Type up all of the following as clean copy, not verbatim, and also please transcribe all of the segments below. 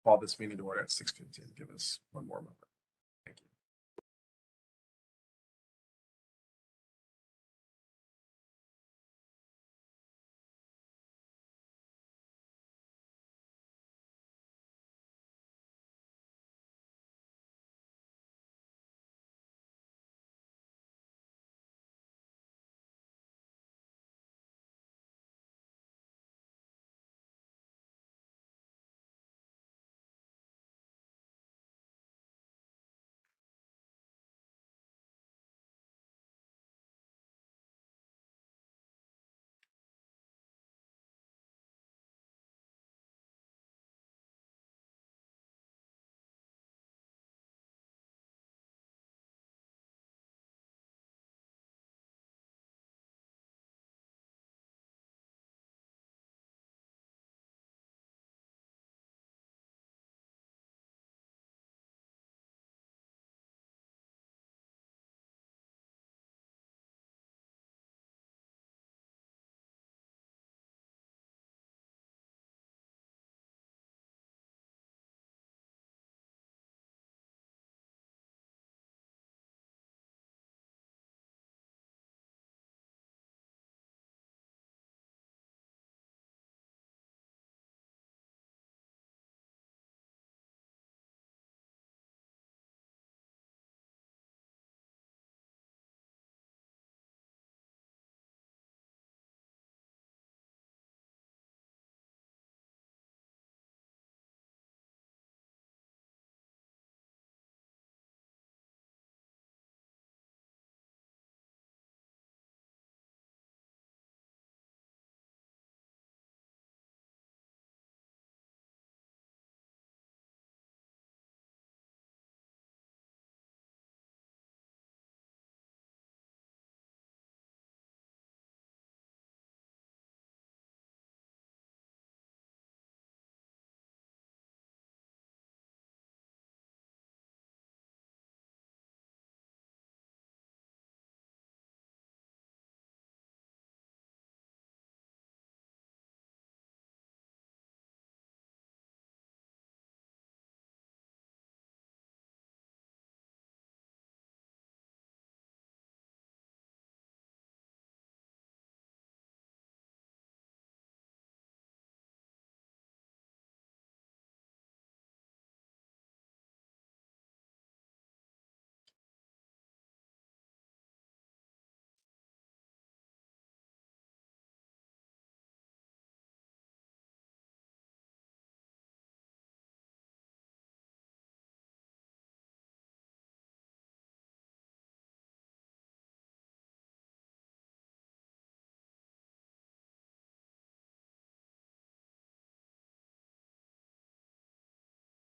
call this meeting to order at 6:15. Give us one more moment. Thank you.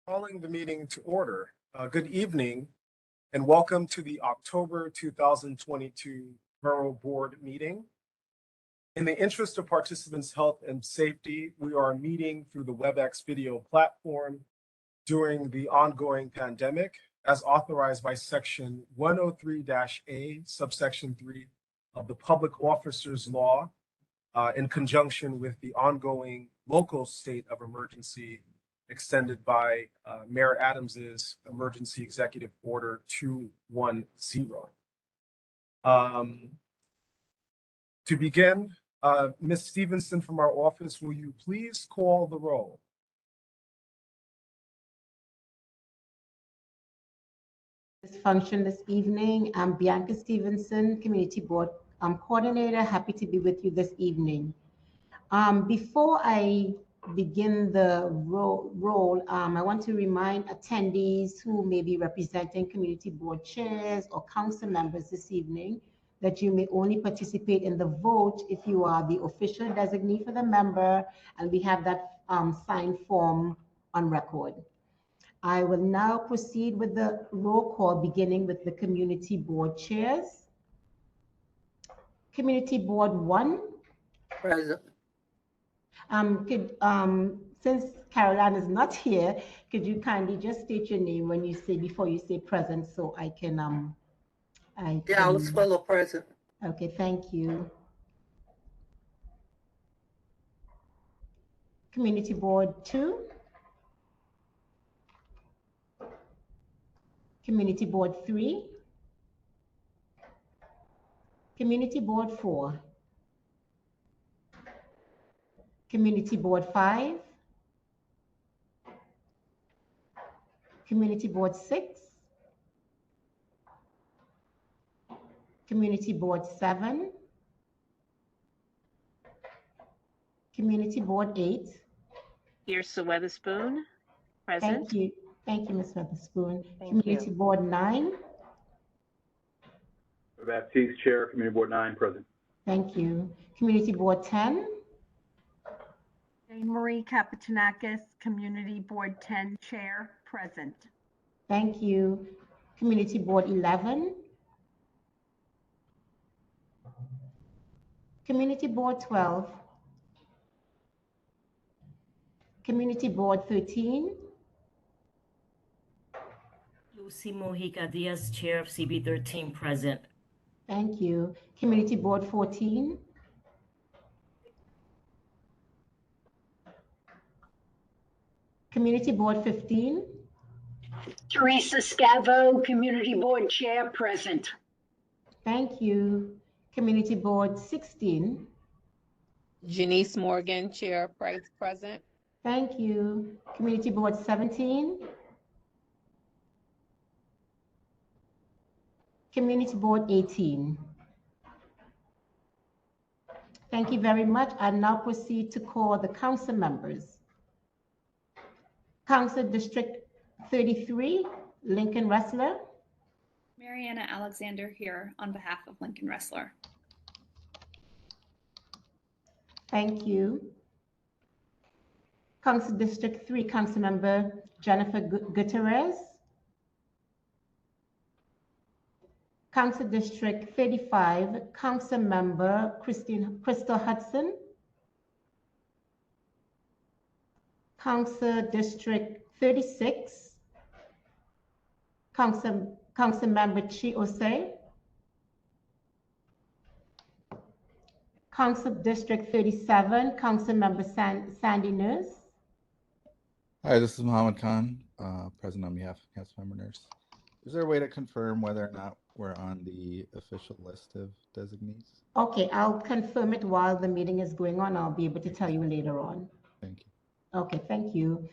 Calling the meeting to order. Good evening and welcome to the October 2022 Borough Board meeting. In the interest of participants' health and safety, we are meeting through the WebEx video platform during the ongoing pandemic as authorized by Section 103-A, subsection 3 of the Public Officers Law in conjunction with the ongoing local state of emergency extended by Mayor Adams's Emergency Executive Order 210. To begin, Ms. Stevenson from our office, will you please call the roll? This function this evening. I'm Bianca Stevenson, Community Board Coordinator. Happy to be with you this evening. Before I begin the role, I want to remind attendees who may be representing community board chairs or council members this evening that you may only participate in the vote if you are the official designee for the member, and we have that signed form on record. I will now proceed with the roll call, beginning with the community board chairs. Community Board 1. Present. Since Caroline is not here, could you kindly just state your name when you say, before you say present, so I can, Dallas Fuller present. Okay, thank you. Community Board 2. Community Board 3, Community Board 4, Community Board 5, Community Board 6, Community Board 7, Community Board 8. Here's Weatherspoon, present. Thank you, Ms. Weatherspoon. Thank Community you. Board 9. Baptiste, Chair, Community Board 9, present. Thank you. Community Board 10. Jane Marie Kapitanakis, Community Board 10 Chair, present. Thank you. Community Board 11. Community Board 12. Community Board 13. Lucy Mojica Diaz, Chair of CB13, present. Thank you. Community Board 14. Community Board 15. Teresa Scavo, Community Board Chair, present. Thank you. Community Board 16. Janice Morgan, Chair, present. Thank you. Community Board 17. Community Board 18. Thank you very much. I now proceed to call the council members. Council District 33, Lincoln Wrestler. Mariana Alexander here on behalf of Lincoln Wrestler. Thank you. Council District 3, Councilmember Jennifer Gutierrez. Council District 35, Councilmember Crystal Hudson. Council District 36, Councilmember Chi Osei. Council District 37, Councilmember Sandy Nurse. Hi, this is Mohammed Khan, present on behalf of Councilmember Nurse. Is there a way to confirm whether or not we're on the official list of designees? Okay, I'll confirm it while the meeting is going on. I'll be able to tell you later on. Thank you. Okay, thank you.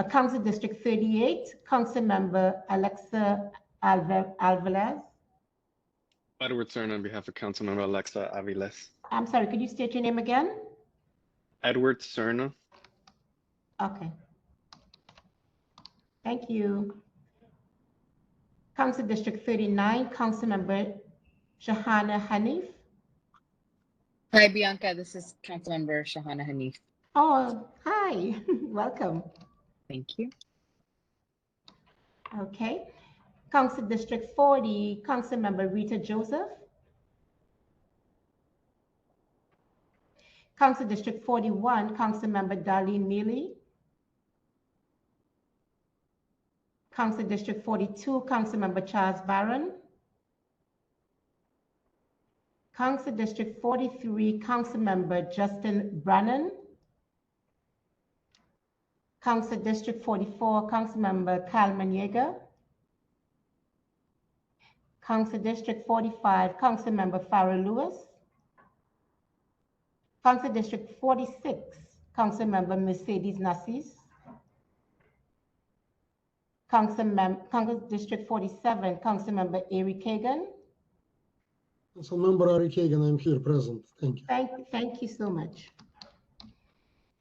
Council District 38, Councilmember Alexa Alvarez. Edward Cern on behalf of Councilmember Alexa Aviles. I'm sorry, could you state your name again? Edward Cerna. Okay. Thank you. Council District 39, Councilmember Shahana Hanif. Hi, Bianca. This is Councilmember Shahana Hanif. Oh, hi. Welcome. Thank you. Okay. Council District 40, Councilmember Rita Joseph. Council District 41, Councilmember Darlene Mealy. Council District 42, Councilmember Charles Barron. Council District 43, Councilmember Justin Brannan. Council District 44, Councilmember Kyle Maniega. Council District 45, Councilmember Farrell Lewis. Council District 46, Councilmember Mercedes Nassis. Council District 47, Councilmember Ari Kagan. Councilmember Ari Kagan, I'm here present. Thank you. Thank you so much.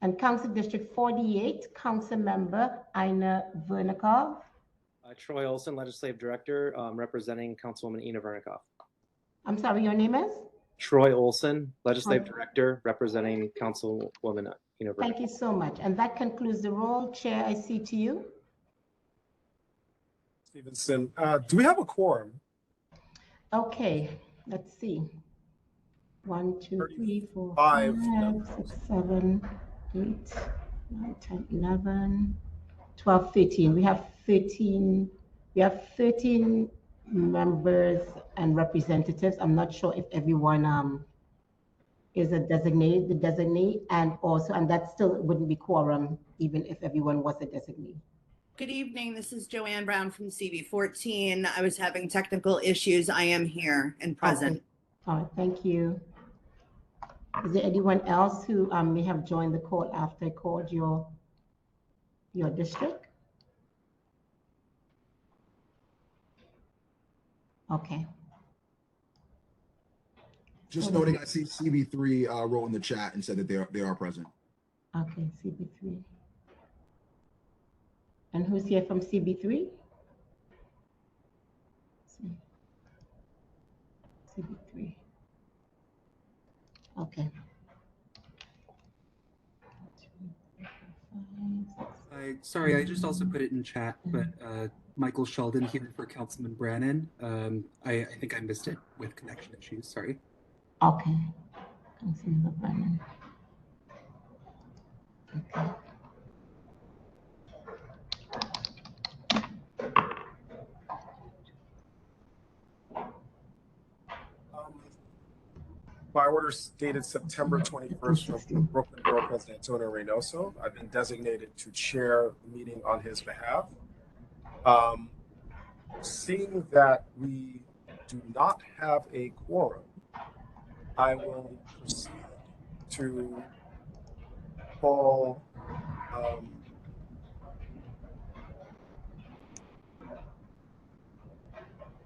And Council District 48, Councilmember Ina Vernikov. Troy Olson, Legislative Director, representing Councilwoman Ina Vernikov. I'm sorry, your name is? Troy Olson, Legislative Director, representing Councilwoman Ina Vernikov. Thank you so much. And that concludes the roll. Chair, I see to you. Stevenson, do we have a quorum? Okay, let's see. 1, 2, 3, 4, 5, 5, 6, 7, 8, 9, 10, 11, 12, 13. We have 13 members and representatives. I'm not sure if everyone is the designee, and that still wouldn't be quorum even if everyone was a designee. Good evening. This is Joanne Brown from CB14. I was having technical issues. I am here and present. Okay. All right, thank you. Is there anyone else who may have joined the call after I called your district? Okay. Just noting, I see CB3 wrote in the chat and said that they are present. Okay, CB3. And who's here from CB3? CB3. Okay. Sorry, I just also put it in chat, but Michael Sheldon here for Councilman Brannan. I think I missed it with connection issues. Sorry. Okay. Councilman Brannan. Okay. By order dated September 21st from Brooklyn Borough President Antonio Reynoso, I've been designated to chair the meeting on his behalf. Seeing that we do not have a quorum, I will proceed to call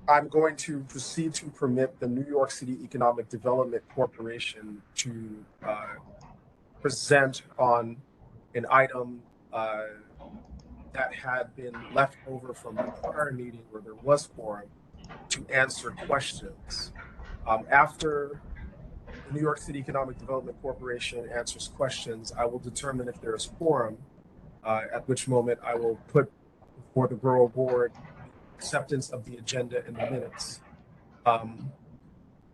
I'm going to proceed to permit the New York City Economic Development Corporation to present on an item that had been left over from the prior meeting where there was quorum to answer questions. After the New York City Economic Development Corporation answers questions, I will determine if there is quorum, at which moment I will put before the Borough Board acceptance of the agenda in the minutes.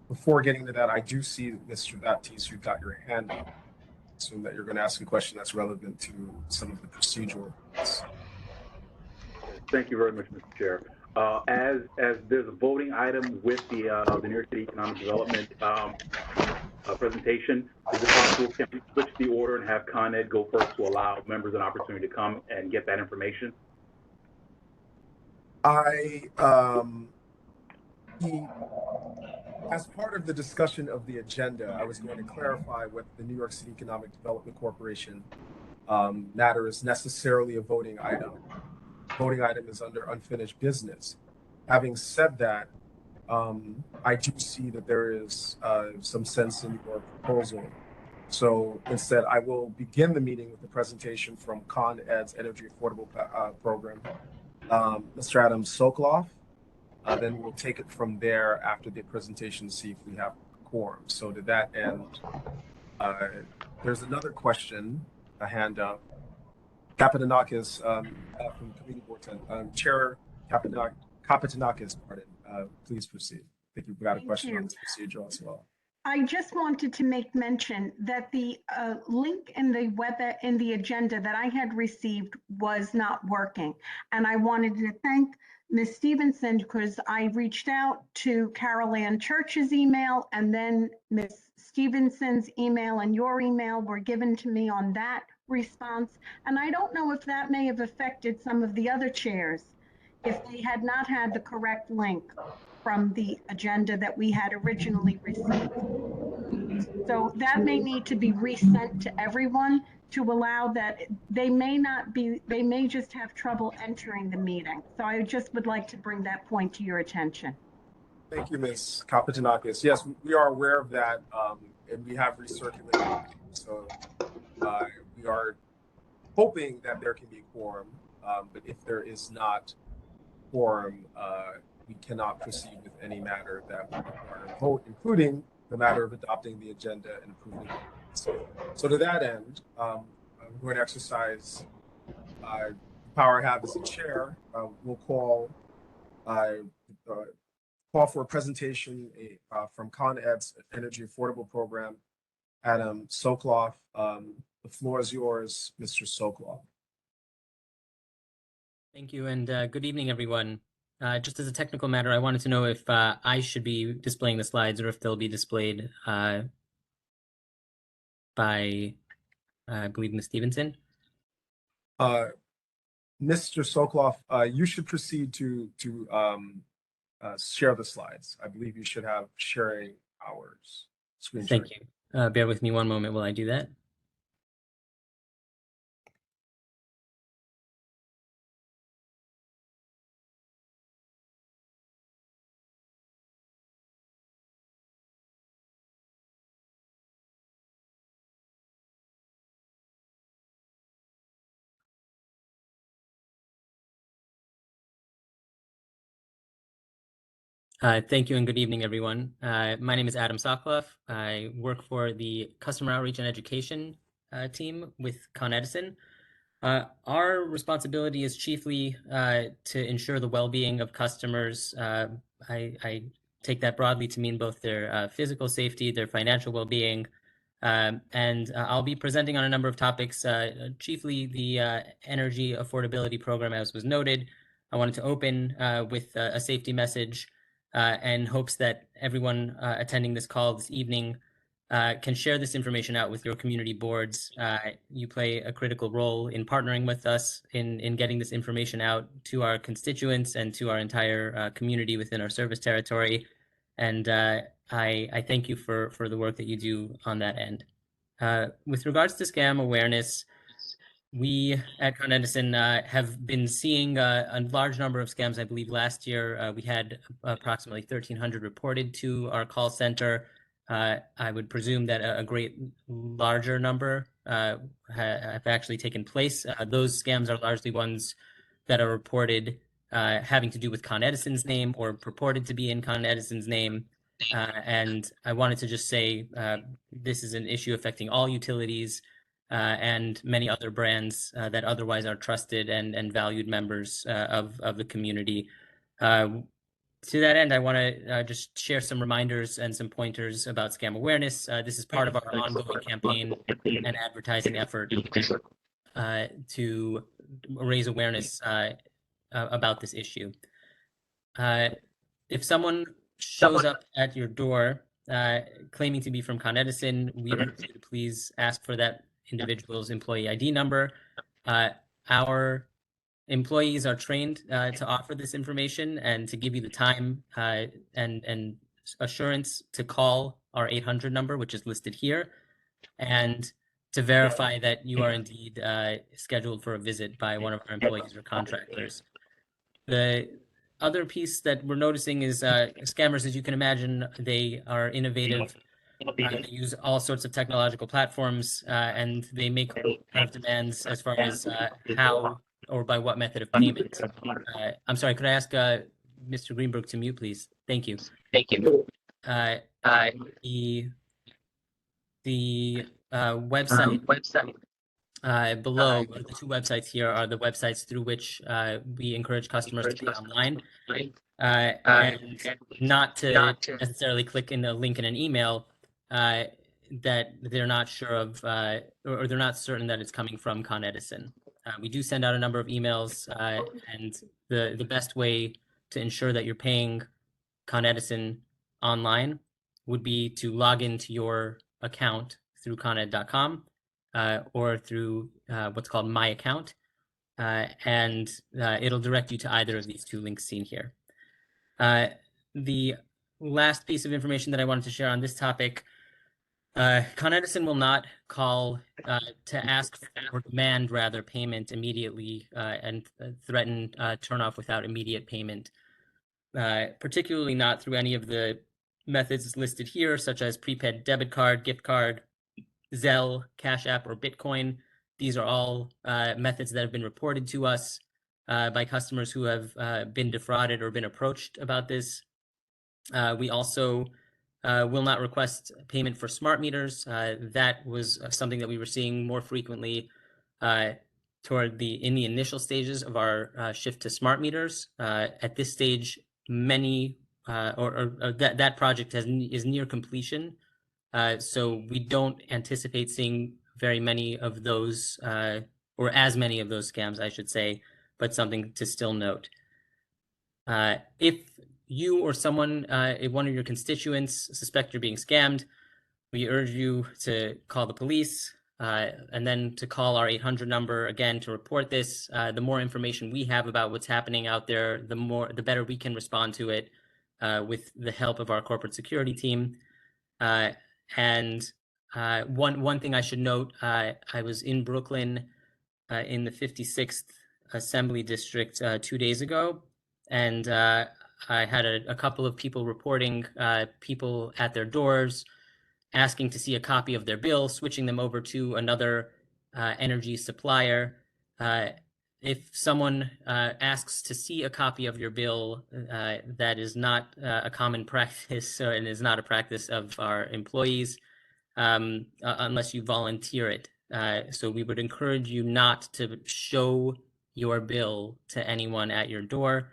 Before getting to that, I do see Mr. Baptiste, you've got your hand up. Assume that you're going to ask a question that's relevant to some of the procedural points. Thank you very much, Mr. Chair. As there's a voting item with the New York City Economic Development presentation, is it possible can we switch the order and have Con Ed go first to allow members an opportunity to come and get that information? As part of the discussion of the agenda, I was going to clarify what the New York City Economic Development Corporation matter is necessarily a voting item. Voting item is under unfinished business. Having said that, I do see that there is some sense in your proposal. So instead, I will begin the meeting with the presentation from Con Ed's Energy Affordable Program. Mr. Adam Sokoloff, then we'll take it from there after the presentation, see if we have quorum. So to that end, there's another question, a hand up. Kapitanakis from Committee Board 10. Chair Kapitanakis, pardon, please proceed. I think you've got a question on this procedure as well. I just wanted to make mention that the link in the agenda that I had received was not working. And I wanted to thank Ms. Stevenson because I reached out to Carol Ann Church's email, and then Ms. Stevenson's email and your email were given to me on that response. And I don't know if that may have affected some of the other chairs if they had not had the correct link from the agenda that we had originally received. So that may need to be resent to everyone to allow that they may just have trouble entering the meeting. So I just would like to bring that point to your attention. Thank you, Ms. Kapitanakis. Yes, we are aware of that, and we have recirculated. So we are hoping that there can be quorum, but if there is not quorum, we cannot proceed with any matter that would require a vote, including the matter of adopting the agenda and approving it. So to that end, I'm going to exercise the power I have as a chair. We'll call for a presentation from Con Ed's Energy Affordable Program. Adam Sokoloff, the floor is yours, Mr. Sokoloff. Thank you, and good evening, everyone. Just as a technical matter, I wanted to know if I should be displaying the slides or if they'll be displayed by, I believe, Ms. Stevenson. Mr. Sokoloff, you should proceed to share the slides. I believe you should have sharing hours. Screen Thank sharing. you. Bear with me one moment while I do that. Thank you and good evening, everyone. My name is Adam Sokoloff. I work for the Customer Outreach and Education team with Con Edison. Our responsibility is chiefly to ensure the well-being of customers. I take that broadly to mean both their physical safety, their financial well-being, and I'll be presenting on a number of topics, chiefly the energy affordability program, as was noted. I wanted to open with a safety message and hopes that everyone attending this call this evening can share this information out with your community boards. You play a critical role in partnering with us in getting this information out to our constituents and to our entire community within our service territory. And I thank you for the work that you do on that end. With regards to scam awareness, we at Con Edison have been seeing a large number of scams. I believe last year we had approximately 1,300 reported to our call center. I would presume that a great larger number have actually taken place. Those scams are largely ones that are reported having to do with Con Edison's name or purported to be in Con Edison's name. And I wanted to just say this is an issue affecting all utilities and many other brands that otherwise are trusted and valued members of the community. To that end, I want to just share some reminders and some pointers about scam awareness. This is part of our ongoing campaign and advertising effort to raise awareness about this issue. If someone shows up at your door claiming to be from Con Edison, we urge you to please ask for that individual's employee ID number. Our employees are trained to offer this information and to give you the time and assurance to call our 800 number, which is listed here, and to verify that you are indeed scheduled for a visit by one of our employees or contractors. The other piece that we're noticing is scammers, as you can imagine, they are innovative. They use all sorts of technological platforms, and they make demands as far as how or by what method of payment. I'm sorry, could I ask Mr. Greenberg to mute, please? Thank you. Thank you. The website below, the two websites here are the websites through which we encourage customers to pay online, and not to necessarily click in a link in an email that they're not sure of or they're not certain that it's coming from Con Edison. We do send out a number of emails, and the best way to ensure that you're paying Con Edison online would be to log into your account through coned.com or through what's called My Account, and it'll direct you to either of these two links seen here. The last piece of information that I wanted to share on this topic, Con Edison will not call to ask or demand rather payment immediately and threaten turn off without immediate payment, particularly not through any of the methods listed here, such as prepaid debit card, gift card, Zelle, Cash App, or Bitcoin. These are all methods that have been reported to us by customers who have been defrauded or been approached about this. We also will not request payment for smart meters. That was something that we were seeing more frequently in the initial stages of our shift to smart meters. At this stage, many that project is near completion. So we don't anticipate seeing very many of those, or as many of those scams, I should say, but something to still note. If you or someone, one of your constituents, suspect you're being scammed, we urge you to call the police. and then to call our 800 number again to report this. The more information we have about what's happening out there, the better we can respond to it with the help of our corporate security team. And one thing I should note, I was in Brooklyn in the 56th Assembly District 2 days ago, and I had a couple of people reporting people at their doors asking to see a copy of their bill, switching them over to another energy supplier. If someone asks to see a copy of your bill, that is not a common practice and is not a practice of our employees unless you volunteer it. So we would encourage you not to show your bill to anyone at your door.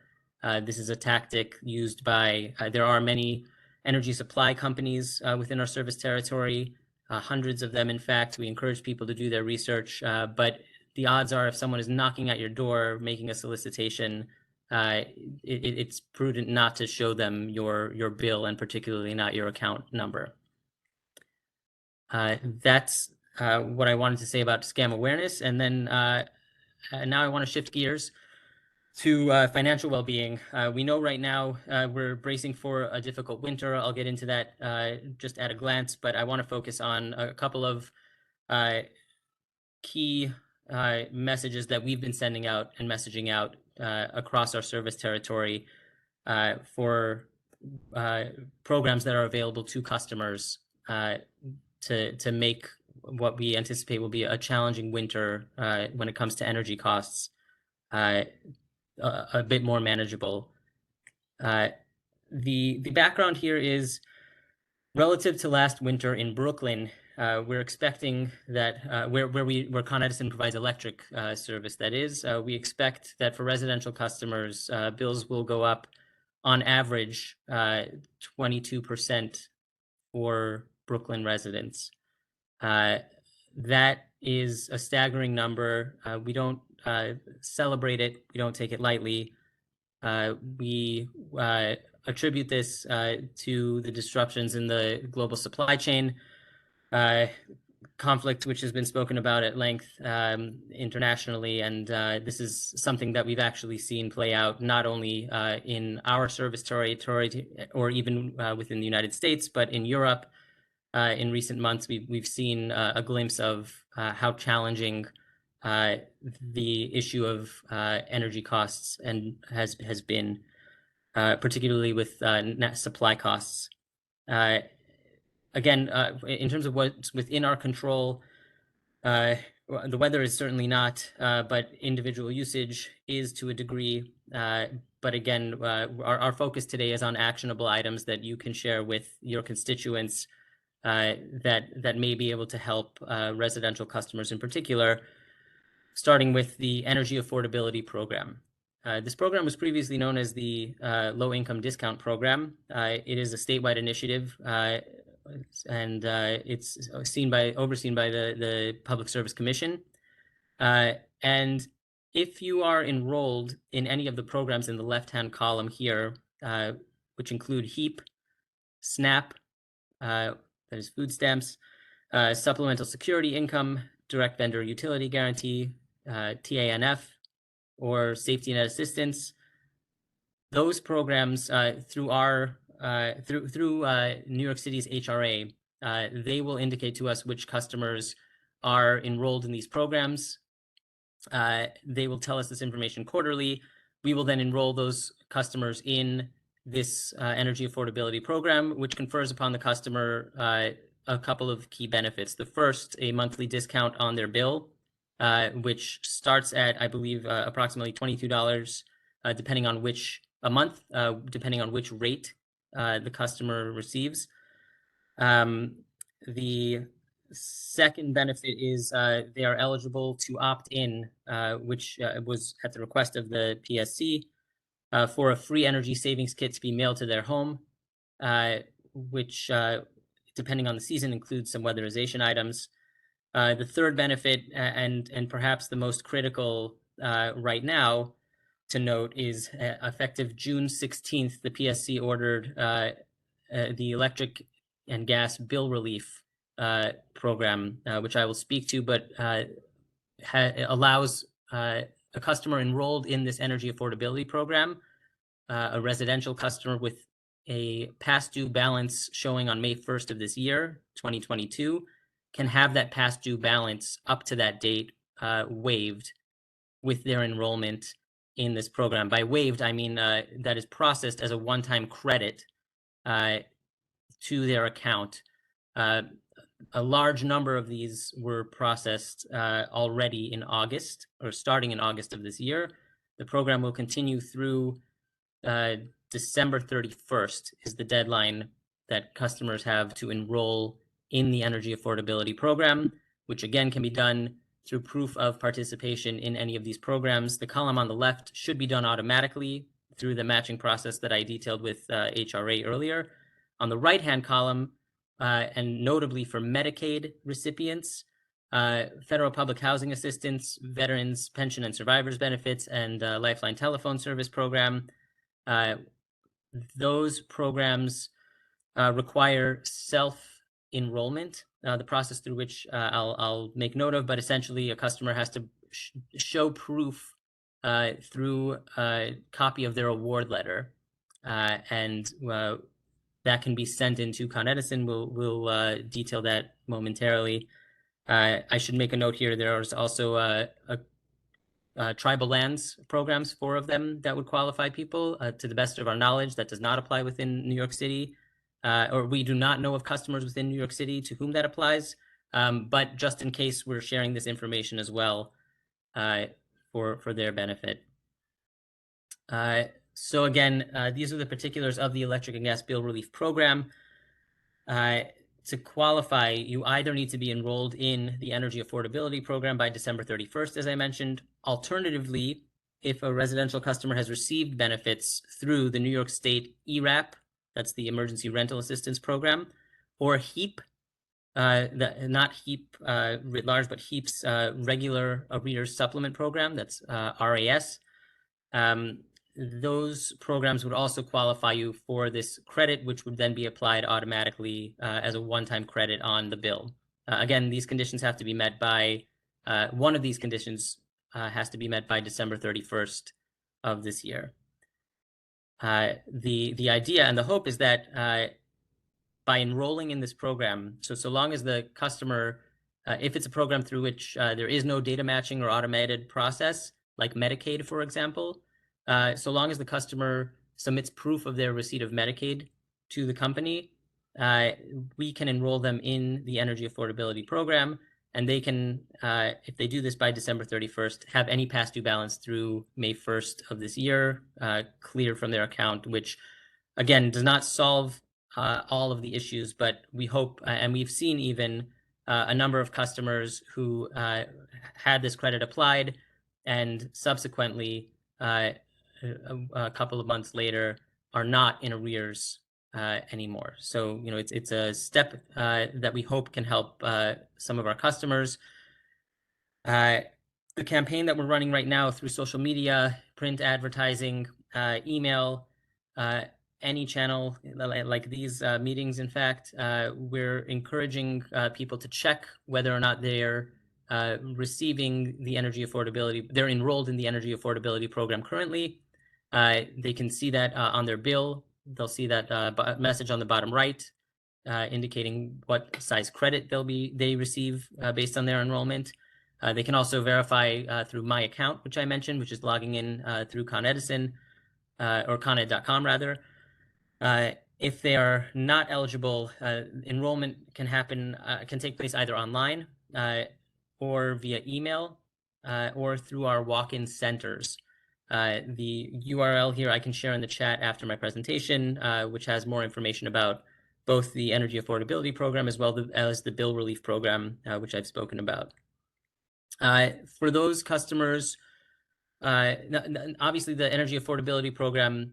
This is a tactic used by, there are many energy supply companies within our service territory, hundreds of them, in fact. We encourage people to do their research, but the odds are if someone is knocking at your door, making a solicitation, it's prudent not to show them your bill, and particularly not your account number. That's what I wanted to say about scam awareness. And then now I want to shift gears to financial well-being. We know right now we're bracing for a difficult winter. I'll get into that just at a glance, but I want to focus on a couple of key messages that we've been sending out and messaging out across our service territory for programs that are available to customers to make what we anticipate will be a challenging winter when it comes to energy costs a bit more manageable. The background here is relative to last winter in Brooklyn. We're expecting that where Con Edison provides electric service, that is, we expect that for residential customers, bills will go up on average 22% for Brooklyn residents. That is a staggering number. We don't celebrate it. We don't take it lightly. We attribute this to the disruptions in the global supply chain conflict, which has been spoken about at length internationally. And this is something that we've actually seen play out not only in our service territory or even within the United States, but in Europe. In recent months, we've seen a glimpse of how challenging the issue of energy costs and has been, particularly with net supply costs. Again, in terms of what's within our control, the weather is certainly not, but individual usage is to a degree. But again, our focus today is on actionable items that you can share with your constituents that may be able to help residential customers in particular, starting with the Energy Affordability Program. This program was previously known as the Low Income Discount Program. It is a statewide initiative, and it's overseen by the Public Service Commission. And if you are enrolled in any of the programs in the left-hand column here, which include HEAP, SNAP, that is food stamps, supplemental security income, direct vendor utility guarantee, TANF, or safety net assistance, those programs through New York City's HRA, they will indicate to us which customers are enrolled in these programs. They will tell us this information quarterly. We will then enroll those customers in this energy affordability program, which confers upon the customer a couple of key benefits. The first, a monthly discount on their bill, which starts at, I believe, approximately $22, depending on which depending on which rate the customer receives. The second benefit is they are eligible to opt in, which was at the request of the PSC, for a free energy savings kit to be mailed to their home, which, depending on the season, includes some weatherization items. The third benefit, and perhaps the most critical right now to note, is effective June 16th, the PSC ordered the electric and gas bill relief program, which I will speak to, but allows a customer enrolled in this energy affordability program, a residential customer with a past due balance showing on May 1st of this year, 2022, can have that past due balance up to that date waived with their enrollment in this program. By waived, I mean that is processed as a one-time credit to their account. A large number of these were processed already in August, or starting in August of this year. The program will continue through December 31st is the deadline that customers have to enroll in the energy affordability program, which again can be done through proof of participation in any of these programs. The column on the left should be done automatically through the matching process that I detailed with HRA earlier. On the right-hand column, and notably for Medicaid recipients, federal public housing assistance, veterans pension and survivors benefits, and Lifeline telephone service program, those programs require self-enrollment, the process through which I'll make note of, but essentially a customer has to show proof through a copy of their award letter, and that can be sent into Con Edison. We'll detail that momentarily. I should make a note here, there's also tribal lands programs, 4 of them that would qualify people. To the best of our knowledge, that does not apply within New York City, or we do not know of customers within New York City to whom that applies. But just in case, we're sharing this information as well for their benefit. So again, these are the particulars of the electric and gas bill relief program. To qualify, you either need to be enrolled in the energy affordability program by December 31st, as I mentioned. Alternatively, if a residential customer has received benefits through the New York State ERAP, that's the Emergency Rental Assistance Program, or HEAP, not HEAP writ large, but HEAP's Regular Arrears Supplement Program, that's RAS. Those programs would also qualify you for this credit, which would then be applied automatically as a one-time credit on the bill. Again, these conditions have to be met by, one of these conditions has to be met by December 31st of this year. The idea and the hope is that by enrolling in this program, so long as the customer, if it's a program through which there is no data matching or automated process, like Medicaid, for example, so long as the customer submits proof of their receipt of Medicaid to the company, we can enroll them in the energy affordability program, and they can, if they do this by December 31st, have any past due balance through May 1st of this year clear from their account, which again does not solve all of the issues, but we hope, and we've seen even a number of customers who had this credit applied and subsequently a couple of months later are not in arrears anymore. So, you know, it's a step that we hope can help some of our customers. The campaign that we're running right now through social media, print advertising, email, any channel like these meetings, in fact, we're encouraging people to check whether or not they're receiving the energy affordability, they're enrolled in the energy affordability program currently. They can see that on their bill. They'll see that message on the bottom right, indicating what size credit they receive based on their enrollment. They can also verify through My Account, which I mentioned, which is logging in through Con Edison, or coned.com rather. If they are not eligible, enrollment can take place either online or via email or through our walk-in centers. The URL here I can share in the chat after my presentation, which has more information about both the energy affordability program as well as the bill relief program, which I've spoken about. For those customers, obviously the energy affordability program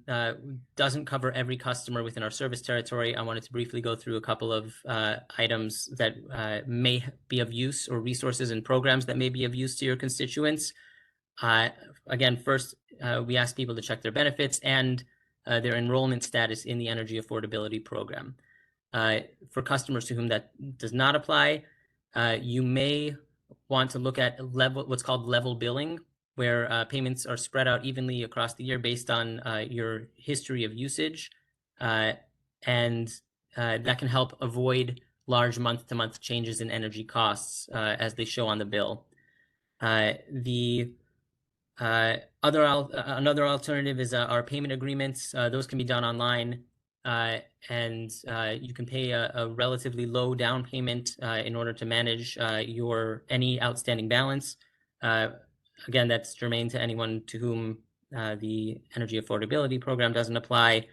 doesn't cover every customer within our service territory. I wanted to briefly go through a couple of items that may be of use, or resources and programs that may be of use to your constituents. Again, first, we ask people to check their benefits and their enrollment status in the energy affordability program. For customers to whom that does not apply, you may want to look at what's called level billing, where payments are spread out evenly across the year based on your history of usage. And that can help avoid large month-to-month changes in energy costs as they show on the bill. Another alternative is our payment agreements. Those can be done online, and you can pay a relatively low down payment in order to manage any outstanding balance. Again, that's germane to anyone to whom the Energy Affordability Program doesn't apply,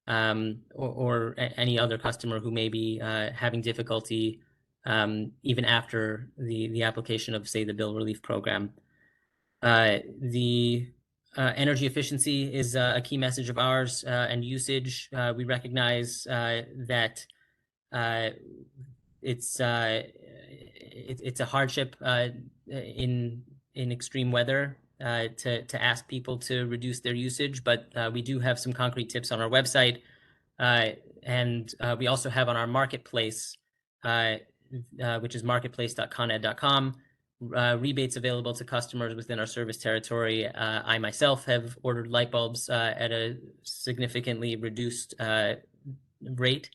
or any other customer who may be having difficulty even after the application of, say, the Bill Relief Program. Energy efficiency is a key message of ours, and usage. We recognize that it's a hardship in extreme weather to ask people to reduce their usage, but we do have some concrete tips on our website, and we also have on our marketplace, which is marketplace.coned.com. Rebates available to customers within our service territory. I myself have ordered light bulbs at a significantly reduced rate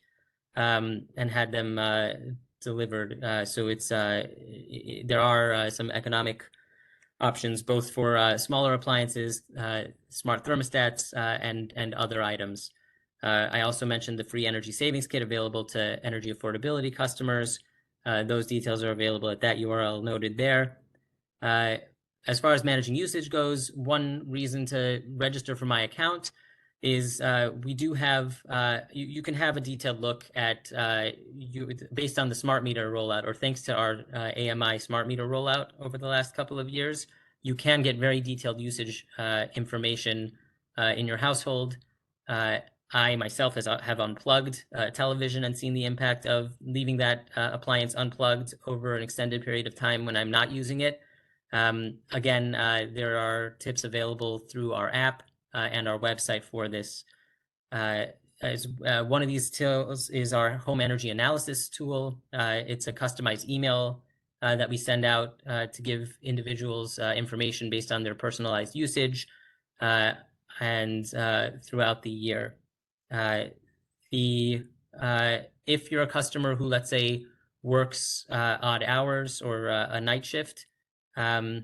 and had them delivered. So there are some economic options both for smaller appliances, smart thermostats, and other items. I also mentioned the free energy savings kit available to energy affordability customers. Those details are available at that URL noted there. As far as managing usage goes, one reason to register for my account is we do have, you can have a detailed look at, based on the smart meter rollout, or thanks to our AMI smart meter rollout over the last couple of years, you can get very detailed usage information in your household. I myself have unplugged television and seen the impact of leaving that appliance unplugged over an extended period of time when I'm not using it. Again, there are tips available through our app and our website for this. One of these tools is our home energy analysis tool. It's a customized email that we send out to give individuals information based on their personalized usage and throughout the year. If you're a customer who, let's say, works odd hours or a night shift, and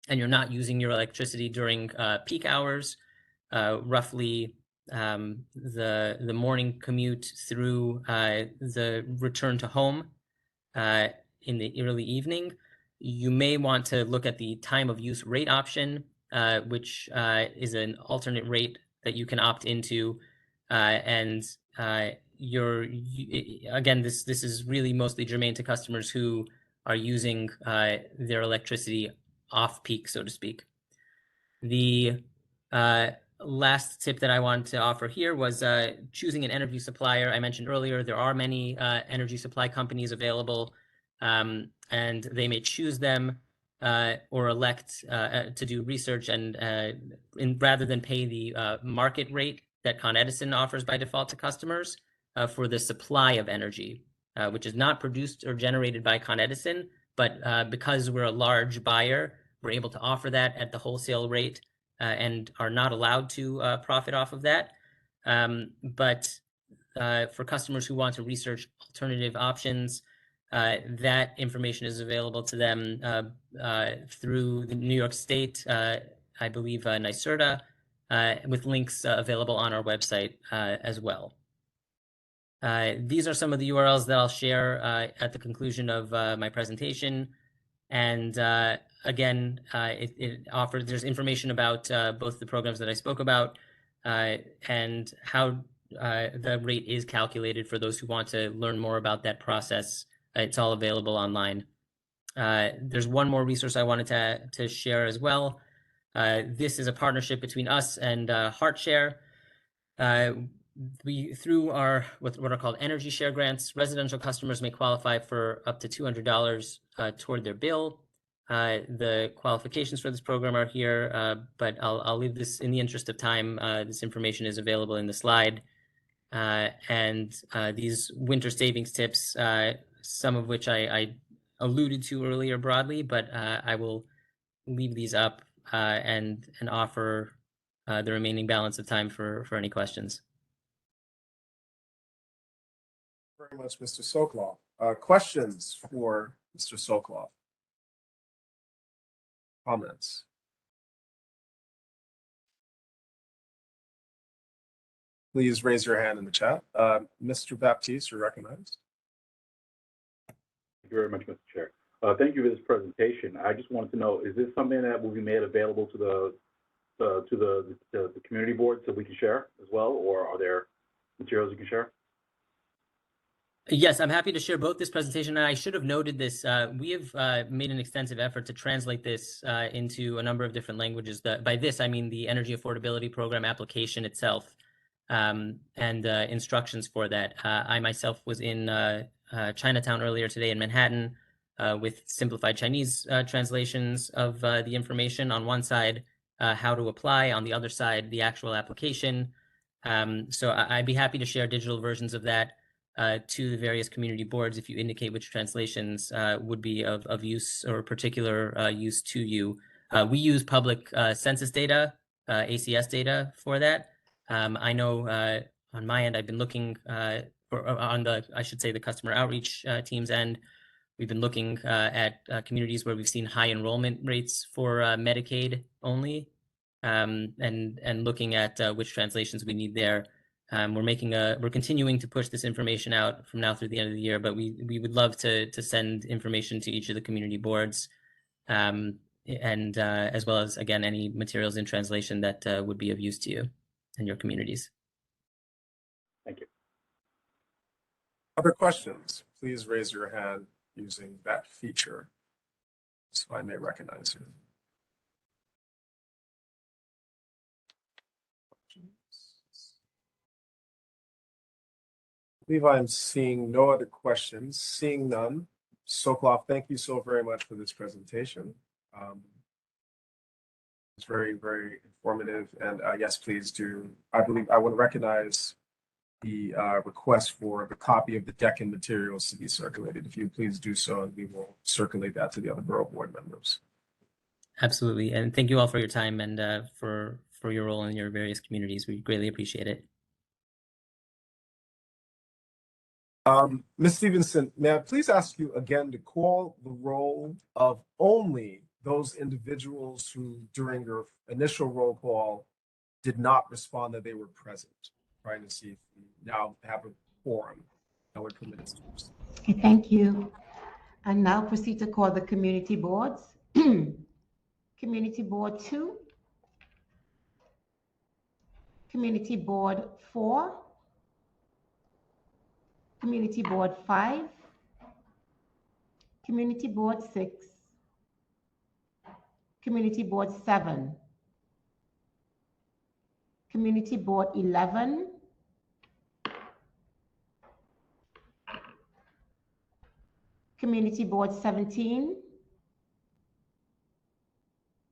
you're not using your electricity during peak hours, roughly the morning commute through the return to home in the early evening, you may want to look at the time of use rate option, which is an alternate rate that you can opt into. Again, this is really mostly germane to customers who are using their electricity off peak, so to speak. The last tip that I wanted to offer here was choosing an energy supplier. I mentioned earlier there are many energy supply companies available, and they may choose them or elect to do research and rather than pay the market rate that Con Edison offers by default to customers for the supply of energy, which is not produced or generated by Con Edison, but because we're a large buyer, we're able to offer that at the wholesale rate and are not allowed to profit off of that. But for customers who want to research alternative options, that information is available to them through the New York State, I believe NYSERDA, with links available on our website as well. These are some of the URLs that I'll share at the conclusion of my presentation. And again, there's information about both the programs that I spoke about and how the rate is calculated for those who want to learn more about that process. It's all available online. There's one more resource I wanted to share as well. This is a partnership between us and HeartShare. Through our what are called energy share grants, residential customers may qualify for up to $200 toward their bill. The qualifications for this program are here, but I'll leave this in the interest of time. This information is available in the slide. and these winter savings tips, some of which I alluded to earlier broadly, but I will leave these up and offer the remaining balance of time for any questions. Very much, Mr. Sokoloff. Questions for Mr. Sokoloff? Comments? Please raise your hand in the chat. Mr. Baptiste, you're recognized. Thank you very much, Mr. Chair. Thank you for this presentation. I just wanted to know, is this something that will be made available to the community board so we can share as well, or are there materials you can share? Yes, I'm happy to share both this presentation, and I should have noted this. We have made an extensive effort to translate this into a number of different languages. By this, I mean the Energy Affordability Program application itself, and instructions for that. I myself was in Chinatown earlier today in Manhattan with simplified Chinese translations of the information on one side, how to apply, on the other side, the actual application. So I'd be happy to share digital versions of that to the various community boards if you indicate which translations would be of use or particular use to you. We use public census data, ACS data for that. I know on my end, I've been looking on the, I should say, the customer outreach team's end. We've been looking at communities where we've seen high enrollment rates for Medicaid only, and looking at which translations we need there. We're continuing to push this information out from now through the end of the year, but we would love to send information to each of the community boards, and as well as, again, any materials in translation that would be of use to you and your communities. Thank you. Other questions? Please raise your hand using that feature so I may recognize you. I believe I'm seeing no other questions. Seeing none, Sokoloff, thank you so very much for this presentation. It's very, very informative. And yes, please do. I believe I would recognize the request for the copy of the deck and materials to be circulated. If you please do so, and we will circulate that to the other Borough Board members. Absolutely. And thank you all for your time and for your role in your various communities. We greatly appreciate it. Ms. Stevenson, may I please ask you again to call the roll of only those individuals who, during your initial roll call, did not respond that they were present, trying to see if we now have a quorum that would permit us to proceed. Okay, thank you. And now proceed to call the community boards. Community Board 2, Community Board 4, Community Board 5, Community Board 6, Community Board 7, Community Board 11, Community Board 17,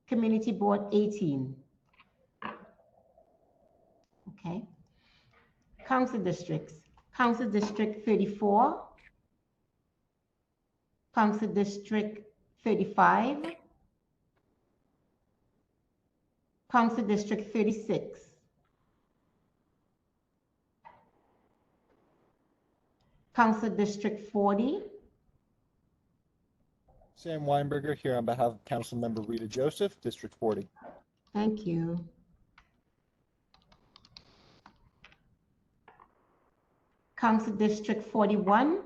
Community Board 18. Okay. Council districts. Council District 34, Council District 35, Council District 36, Council District 40, Sam Weinberger here on behalf of Councilmember Rita Joseph, District 40. Thank you. Council District 41,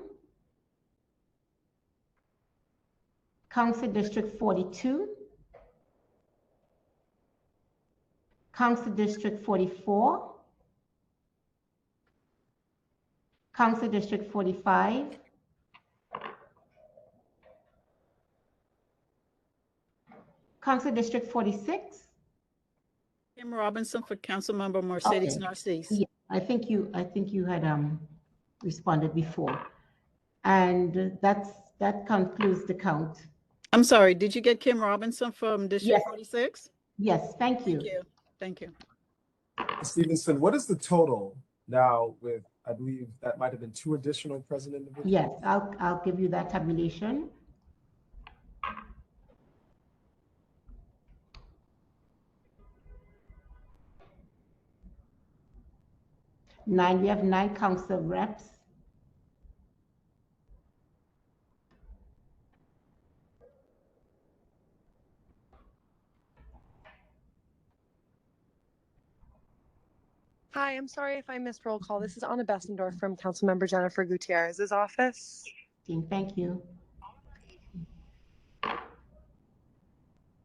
Council District 42, Council District 44, Council District 45, Council District 46. Kim Robinson for Councilmember Mercedes Narcisse. Yeah, I think you had responded before, and that concludes the count. I'm sorry, did you get Kim Robinson from District Yes. 46? Yes, thank you. Thank you. Thank you. Stevenson, what is the total now with, I believe that might have been 2 additional present individuals. Yes, I'll give you that tabulation. We have 9 council reps. Hi, I'm sorry if I missed roll call. This is Anna Bessendorf from Councilmember Jennifer Gutierrez's office. Thank you.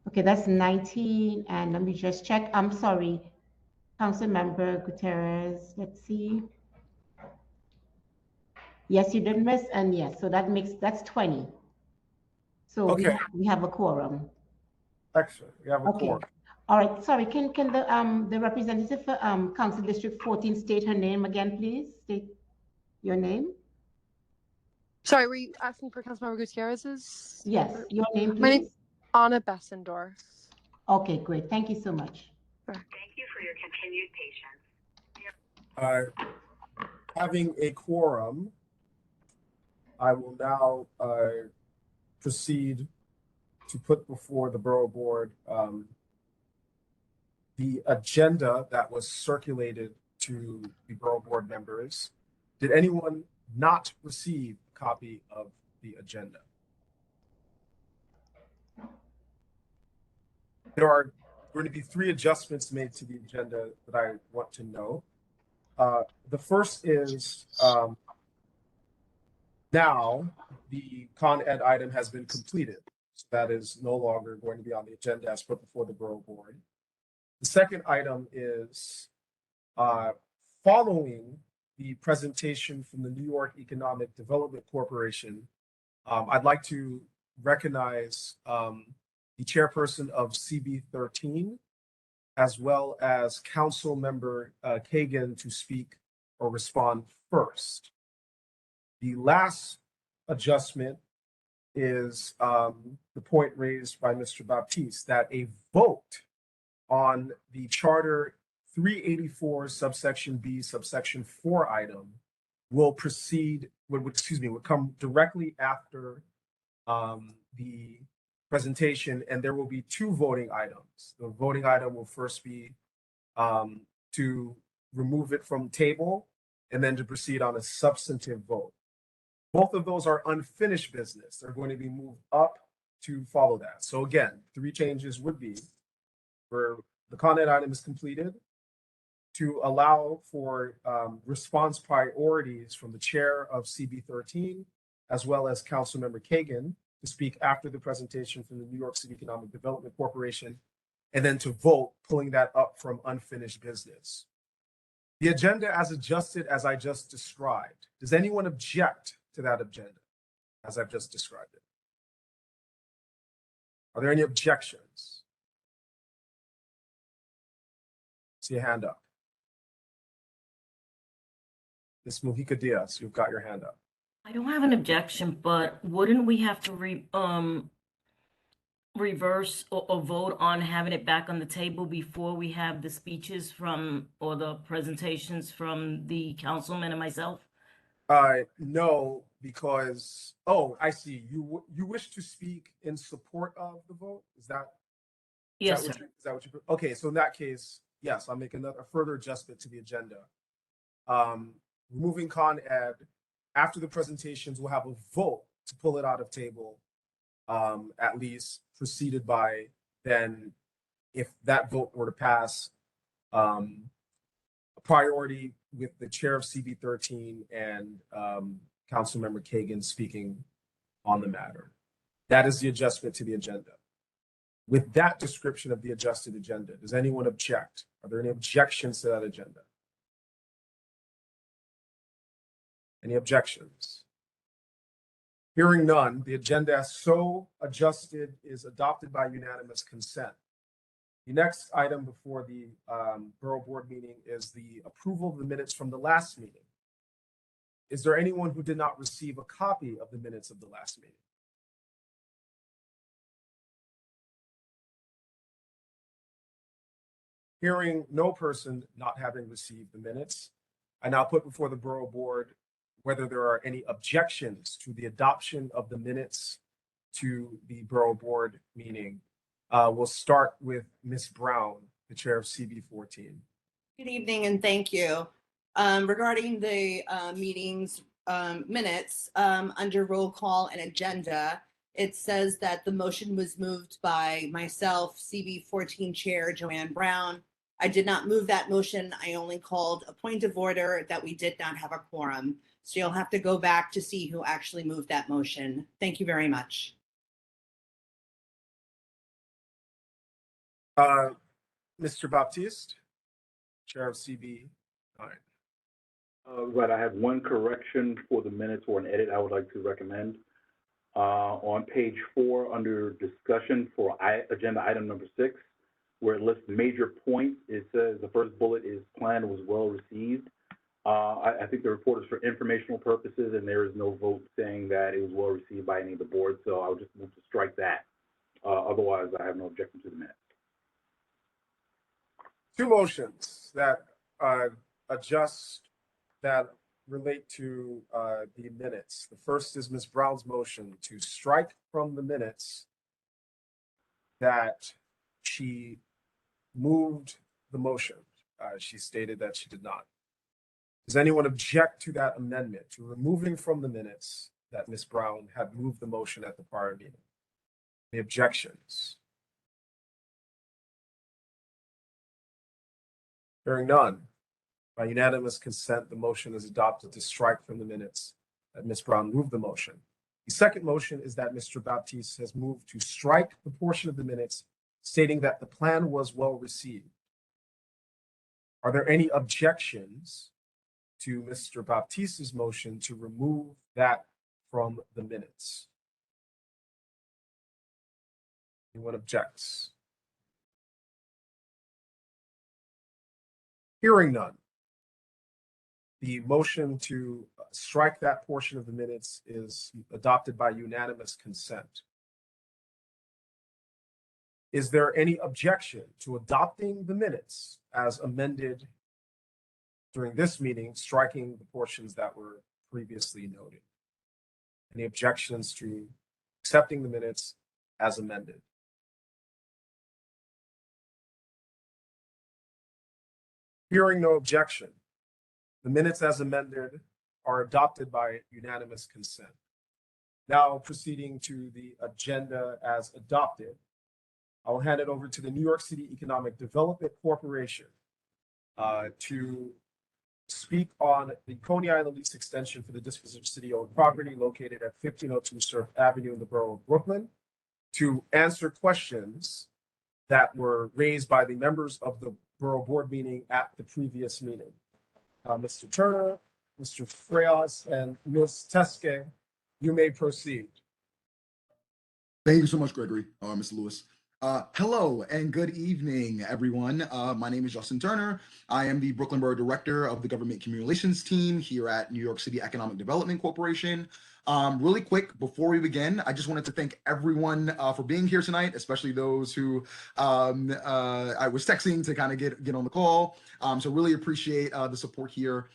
Okay, that's 19, and let me just check. I'm sorry, Councilmember Gutierrez, let's see. Yes, you did miss, and yes, so that's 20. So Okay. we have a quorum. Excellent. We have a Okay. quorum. All right, sorry, can the representative for Council District 14 state her name again, please? State your name. Sorry, were you asking for Councilmember Gutierrez's? Yes, your name, My name please. Anna Bessendorf. Okay, great. Thank you so much. Sure. Thank you for your continued patience. Having a quorum, I will now proceed to put before the Borough Board the agenda that was circulated to the Borough Board members. Did anyone not receive a copy of the agenda? There are going to be 3 adjustments made to the agenda that I want to know. The first is now the Con Ed item has been completed. So that is no longer going to be on the agenda as put before the Borough Board. The second item is following the presentation from the New York Economic Development Corporation, I'd like to recognize the chairperson of CB13, as well as Council Member Kagan to speak or respond first. The last adjustment is the point raised by Mr. Baptiste that a vote on the Charter 384 subsection B subsection 4 item will would come directly after the presentation, and there will be 2 voting items. The voting item will first be to remove it from table and then to proceed on a substantive vote. Both of those are unfinished business. They're going to be moved up to follow that. So again, 3 changes would be where the Con Ed item is completed, to allow for response priorities from the chair of CB13, as well as Councilmember Kagan to speak after the presentation from the New York City Economic Development Corporation, and then to vote, pulling that up from unfinished business. The agenda as adjusted as I just described. Does anyone object to that agenda as I've just described it? Are there any objections? See a hand up. Ms. Mujica Diaz, you've got your hand up. I don't have an objection, but wouldn't we have to reverse or vote on having it back on the table before we have the speeches from or the presentations from the councilman and myself? No, because, oh, I see. You wish to speak in support of the vote? Is that Yes, is sir. that what you, okay, so in that case, yes, I'll make a further adjustment to the agenda. Removing Con Ed, after the presentations, we'll have a vote to pull it out of table, at least preceded by, then if that vote were to pass, a priority with the chair of CB13 and Councilmember Kagan speaking on the matter. That is the adjustment to the agenda. With that description of the adjusted agenda, does anyone object? Are there any objections to that agenda? Any objections? Hearing none, the agenda as so adjusted is adopted by unanimous consent. The next item before the Borough Board meeting is the approval of the minutes from the last meeting. Is there anyone who did not receive a copy of the minutes of the last meeting? Hearing no person not having received the minutes, I now put before the Borough Board whether there are any objections to the adoption of the minutes to the Borough Board meeting. We'll start with Ms. Brown, the chair of CB 14. Good evening and thank you. Regarding the meetings minutes, under roll call and agenda, it says that the motion was moved by myself, CB 14 Chair Joanne Brown. I did not move that motion. I only called a point of order that we did not have a quorum. So you'll have to go back to see who actually moved that motion. Thank you very much. Mr. Baptiste, chair of CB 9. Right, I have one correction for the minutes or an edit I would like to recommend. On page 4, under discussion for agenda item number 6, where it lists major points, it says the first bullet is plan was well received. I think the report is for informational purposes, and there is no vote saying that it was well received by any of the board, so I'll just move to strike that. Otherwise, I have no objection to the minutes. Two motions that that relate to the minutes. The first is Ms. Brown's motion to strike from the minutes that she moved the motion. She stated that she did not. Does anyone object to that amendment, to removing from the minutes that Ms. Brown had moved the motion at the prior meeting? Any objections? Hearing none, by unanimous consent, the motion is adopted to strike from the minutes that Ms. Brown moved the motion. The second motion is that Mr. Baptiste has moved to strike the portion of the minutes stating that the plan was well received. Are there any objections to Mr. Baptiste's motion to remove that from the minutes? Anyone objects? Hearing none, the motion to strike that portion of the minutes is adopted by unanimous consent. Is there any objection to adopting the minutes as amended during this meeting, striking the portions that were previously noted? Any objections to accepting the minutes as amended? Hearing no objection, the minutes as amended are adopted by unanimous consent. Now proceeding to the agenda as adopted, I will hand it over to the New York City Economic Development Corporation to speak on the Coney Island lease extension for the disposition of city-owned property located at 1502 Surf Avenue in the borough of Brooklyn, to answer questions that were raised by the members of the Borough Board meeting at the previous meeting. Mr. Turner, Mr. Freyas, and Ms. Teske, you may proceed. Thank you so much, Gregory, Mr. Lewis. Hello and good evening, everyone. My name is Justin Turner. I am the Brooklyn Borough Director of the Government Community Relations team here at New York City Economic Development Corporation. Really quick, before we begin, I just wanted to thank everyone for being here tonight, especially those who I was texting to kind of get on the call. So really appreciate the support here.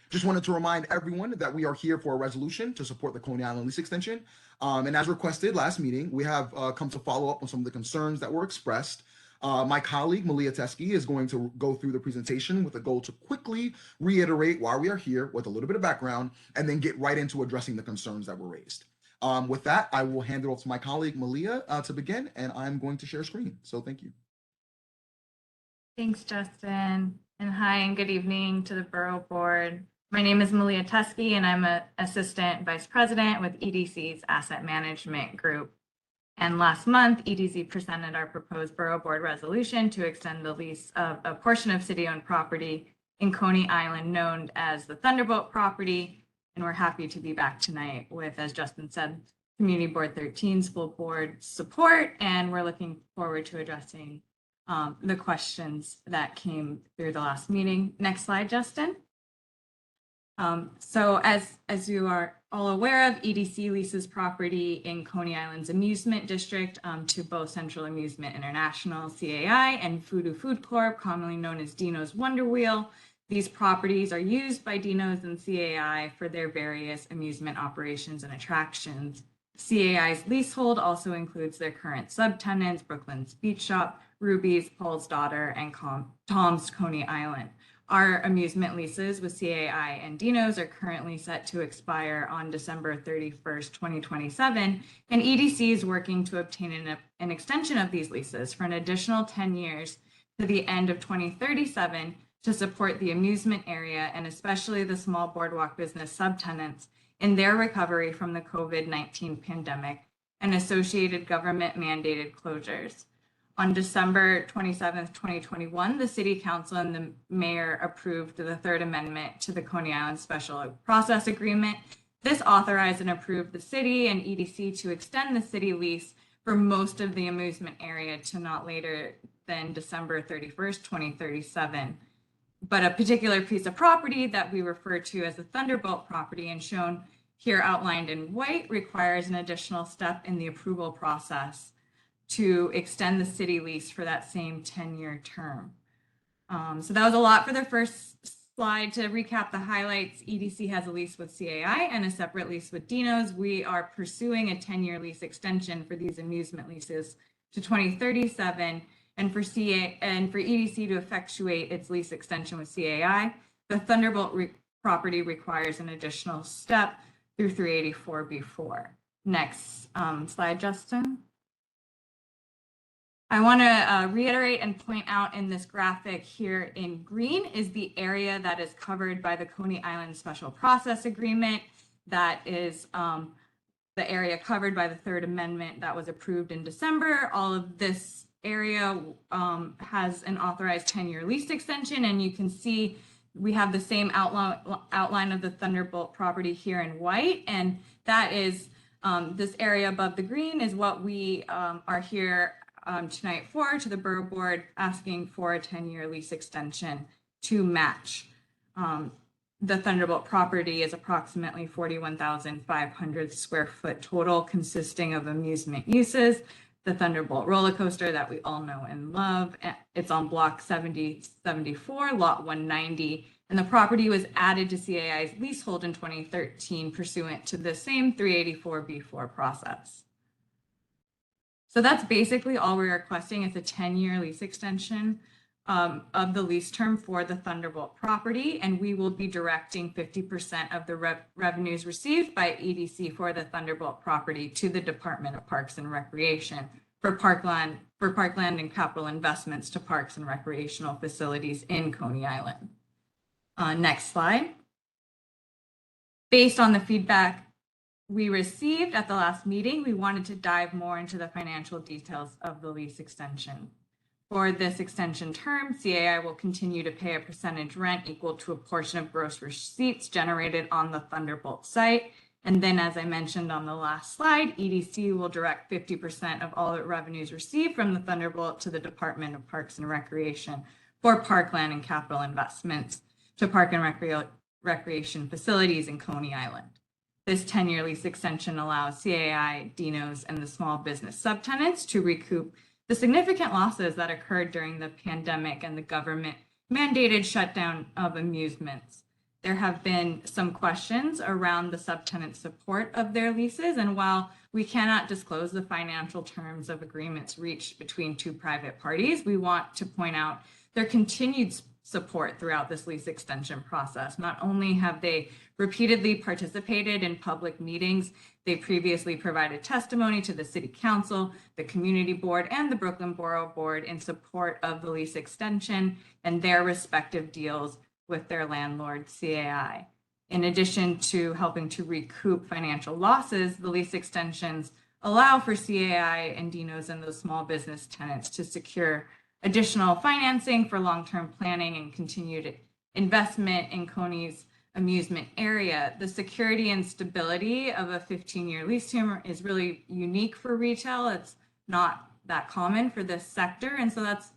Just wanted to remind everyone that we are here for a resolution to support the Coney Island lease extension. And as requested last meeting, we have come to follow up on some of the concerns that were expressed. My colleague, Malia Teske, is going to go through the presentation with a goal to quickly reiterate why we are here with a little bit of background, and then get right into addressing the concerns that were raised. With that, I will hand it off to my colleague, Malia, to begin, and I'm going to share screen. So thank you. Thanks, Justin. And hi, and good evening to the Borough Board. My name is Malia Teske, and I'm an Assistant Vice President with EDC's Asset Management Group. And last month, EDC presented our proposed Borough Board resolution to extend the lease of a portion of city-owned property in Coney Island known as the Thunderbolt property. And we're happy to be back tonight with, as Justin said, Community Board 13's full board support. And we're looking forward to addressing the questions that came through the last meeting. Next slide, Justin. So as you are all aware of, EDC leases property in Coney Island's amusement district to both Central Amusement International, CAI, and Fudu Food Corp, commonly known as Dino's Wonder Wheel. These properties are used by Dino's and CAI for their various amusement operations and attractions. CAI's leasehold also includes their current subtenants, Brooklyn's Beach Shop, Ruby's, Paul's Daughter, and Tom's Coney Island. Our amusement leases with CAI and Dino's are currently set to expire on December 31st, 2027, and EDC is working to obtain an extension of these leases for an additional 10 years to the end of 2037 to support the amusement area and especially the small boardwalk business subtenants in their recovery from the COVID-19 pandemic and associated government-mandated closures. On December 27th, 2021, the City Council and the Mayor approved the Third Amendment to the Coney Island Special Process Agreement. This authorized and approved the city and EDC to extend the city lease for most of the amusement area to not later than December 31st, 2037. But a particular piece of property that we refer to as the Thunderbolt property and shown here outlined in white requires an additional step in the approval process to extend the city lease for that same 10-year term. So that was a lot for the first slide. To recap the highlights, EDC has a lease with CAI and a separate lease with Dino's. We are pursuing a 10-year lease extension for these amusement leases to 2037. And for EDC to effectuate its lease extension with CAI, the Thunderbolt property requires an additional step through 384B4. Next slide, Justin. I want to reiterate and point out in this graphic here in green is the area that is covered by the Coney Island Special Process Agreement. That is the area covered by the Third Amendment that was approved in December. All of this area has an authorized 10-year lease extension, and you can see we have the same outline of the Thunderbolt property here in white, and that is this area above the green is what we are here tonight for, to the Borough Board, asking for a 10-year lease extension to match. The Thunderbolt property is approximately 41,500 square foot total, consisting of amusement uses. The Thunderbolt roller coaster that we all know and love. It's on block 7074, lot 190, and the property was added to CAI's leasehold in 2013 pursuant to the same 384B4 process. So that's basically all we're requesting. It's a 10-year lease extension of the lease term for the Thunderbolt property, and we will be directing 50% of the revenues received by EDC for the Thunderbolt property to the Department of Parks and Recreation for parkland and capital investments to parks and recreational facilities in Coney Island. Next slide. Based on the feedback we received at the last meeting, we wanted to dive more into the financial details of the lease extension. For this extension term, CAI will continue to pay a percentage rent equal to a portion of gross receipts generated on the Thunderbolt site. And then, as I mentioned on the last slide, EDC will direct 50% of all the revenues received from the Thunderbolt to the Department of Parks and Recreation for parkland and capital investments to park and recreation facilities in Coney Island. This 10-year lease extension allows CAI, Dino's, and the small business subtenants to recoup the significant losses that occurred during the pandemic and the government-mandated shutdown of amusements. There have been some questions around the subtenant support of their leases, and while we cannot disclose the financial terms of agreements reached between two private parties, we want to point out their continued support throughout this lease extension process. Not only have they repeatedly participated in public meetings, they previously provided testimony to the City Council, the Community Board, and the Brooklyn Borough Board in support of the lease extension and their respective deals with their landlord, CAI. In addition to helping to recoup financial losses, the lease extensions allow for CAI and Dino's and those small business tenants to secure additional financing for long-term planning and continued investment in Coney's amusement area. The security and stability of a 15-year lease term is really unique for retail. It's not that common for this sector, and so that's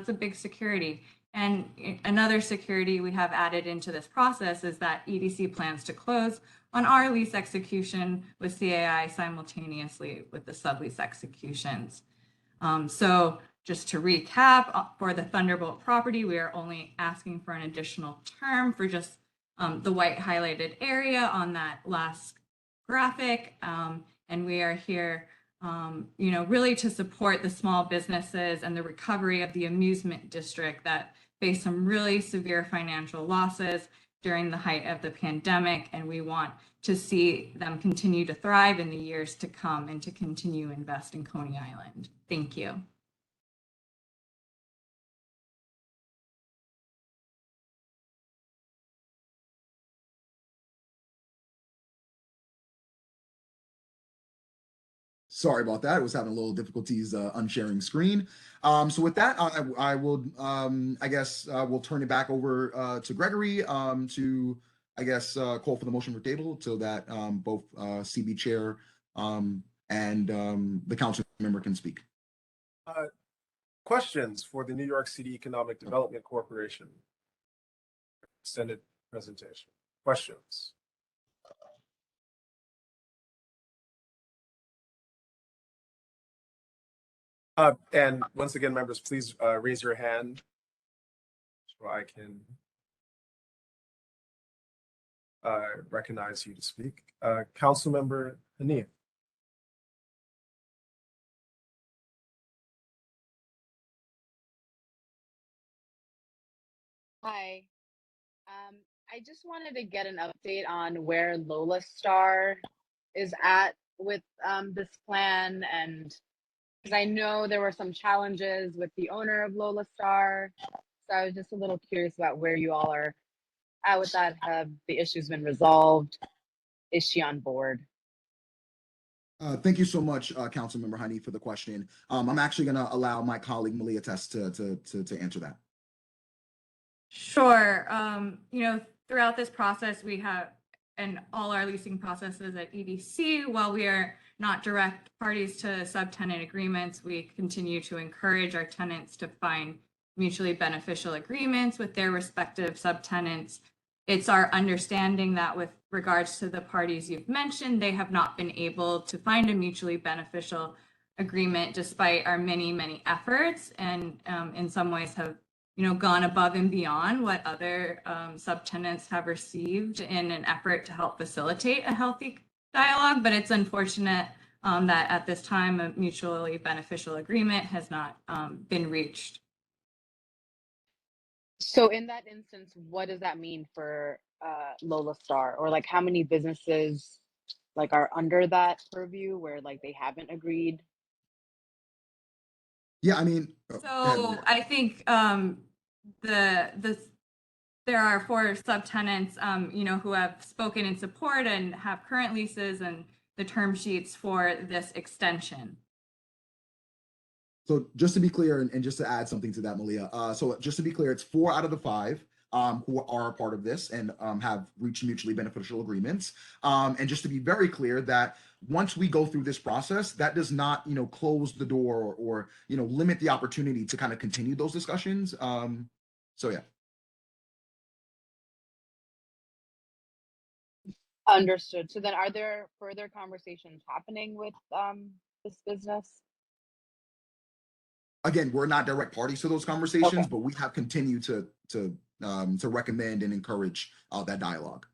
a big security. And another security we have added into this process is that EDC plans to close on our lease execution with CAI simultaneously with the sublease executions. So just to recap, for the Thunderbolt property, we are only asking for an additional term for just the white highlighted area on that last graphic. And we are here, really to support the small businesses and the recovery of the amusement district that faced some really severe financial losses during the height of the pandemic. And we want to see them continue to thrive in the years to come and to continue to invest in Coney Island. Thank you. Sorry about that. I was having a little difficulties unsharing screen. So with that, I will, I guess, we'll turn it back over to Gregory to, I guess, call for the motion for table so that both CB Chair and the council member can speak. Questions for the New York City Economic Development Corporation? Extended presentation. Questions? And once again, members, please raise your hand so I can recognize you to speak. Councilmember Hanif. Hi. I just wanted to get an update on where Lola Star is at with this plan, and because I know there were some challenges with the owner of Lola Star, so I was just a little curious about where you all are at with that. Have the issues been resolved? Is she on board? Thank you so much, Councilmember Honey, for the question. I'm actually going to allow my colleague Malia Tess to answer that. Sure. Throughout this process, we have, and all our leasing processes at EDC, while we are not direct parties to subtenant agreements, we continue to encourage our tenants to find mutually beneficial agreements with their respective subtenants. It's our understanding that with regards to the parties you've mentioned, they have not been able to find a mutually beneficial agreement despite our many, many efforts, and in some ways have gone above and beyond what other subtenants have received in an effort to help facilitate a healthy dialogue. But it's unfortunate that at this time a mutually beneficial agreement has not been reached. So in that instance, what does that mean for Lola Star, or like how many businesses like are under that purview where like they haven't agreed? Yeah, I mean, So I think there are 4 subtenants, who have spoken in support and have current leases and the term sheets for this extension. So just to be clear, and just to add something to that, Malia. So just to be clear, it's 4 out of the 5 who are a part of this and have reached mutually beneficial agreements. And just to be very clear that once we go through this process, that does not, close the door or limit the opportunity to kind of continue those discussions. So yeah. Understood. So then are there further conversations happening with this business? Again, we're not direct parties to those conversations, but we have continued to recommend and encourage that dialogue.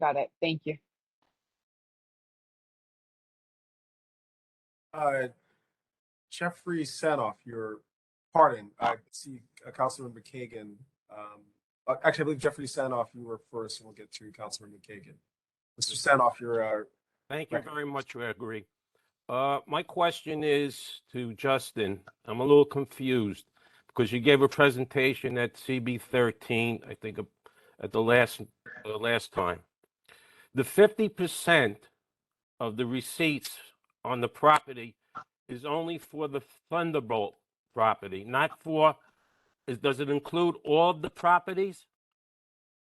Got it. Thank you. Jeffrey Sanoff, pardon. I see Councilmember Kagan. Actually, I believe Jeffrey Sanoff, you were first, and we'll get to Councilmember Kagan. Mr. Sanoff, you're. Thank you very much, Gregory. My question is to Justin. I'm a little confused because you gave a presentation at CB 13, I think, at the last time. The 50% of the receipts on the property is only for the Thunderbolt property, not for. Does it include all the properties?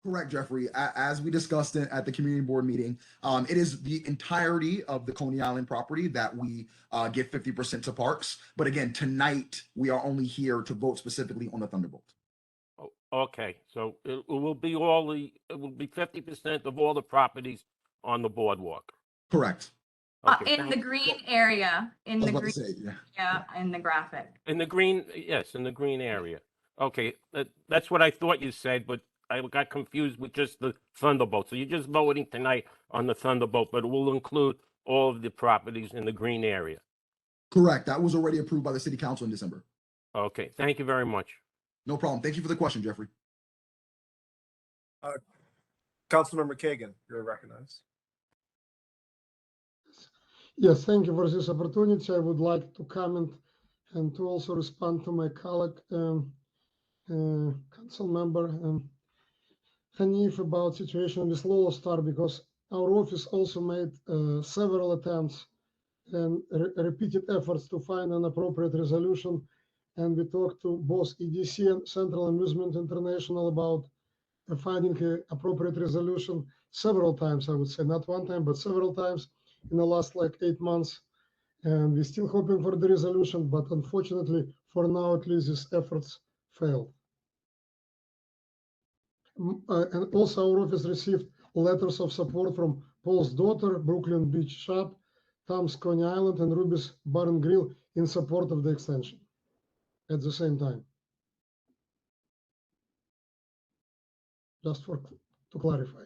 Correct, Jeffrey. As we discussed at the community board meeting, it is the entirety of the Coney Island property that we give 50% to parks. But again, tonight we are only here to vote specifically on the Thunderbolt. Oh, okay, so it will be 50% of all the properties on the boardwalk. Correct. Okay, In the green area, in I was the about green to say, yeah. area, in the graphic. in the green, yes, in the green area. Okay, that's what I thought you said, but I got confused with just the Thunderbolt. So you're just voting tonight on the Thunderbolt, but it will include all of the properties in the green area. Correct. That was already approved by the city council in December. Okay, thank you very much. No problem. Thank you for the question, Jeffrey. Councilmember Kagan, you're recognized. Yes, thank you for this opportunity. I would like to comment and to also respond to my colleague, council member Hanif, about situation with Lolo Star, because our office also made several attempts and repeated efforts to find an appropriate resolution. And we talked to both EDC and Central Amusement International about finding an appropriate resolution several times, I would say, not one time, but several times in the last like 8 months. And we're still hoping for the resolution, but unfortunately, for now at least, these efforts failed. And also our office received letters of support from Paul's daughter, Brooklyn Beach Shop, Tom's Coney Island, and Ruby's Bar and Grill in support of the extension at the same time. Just to clarify.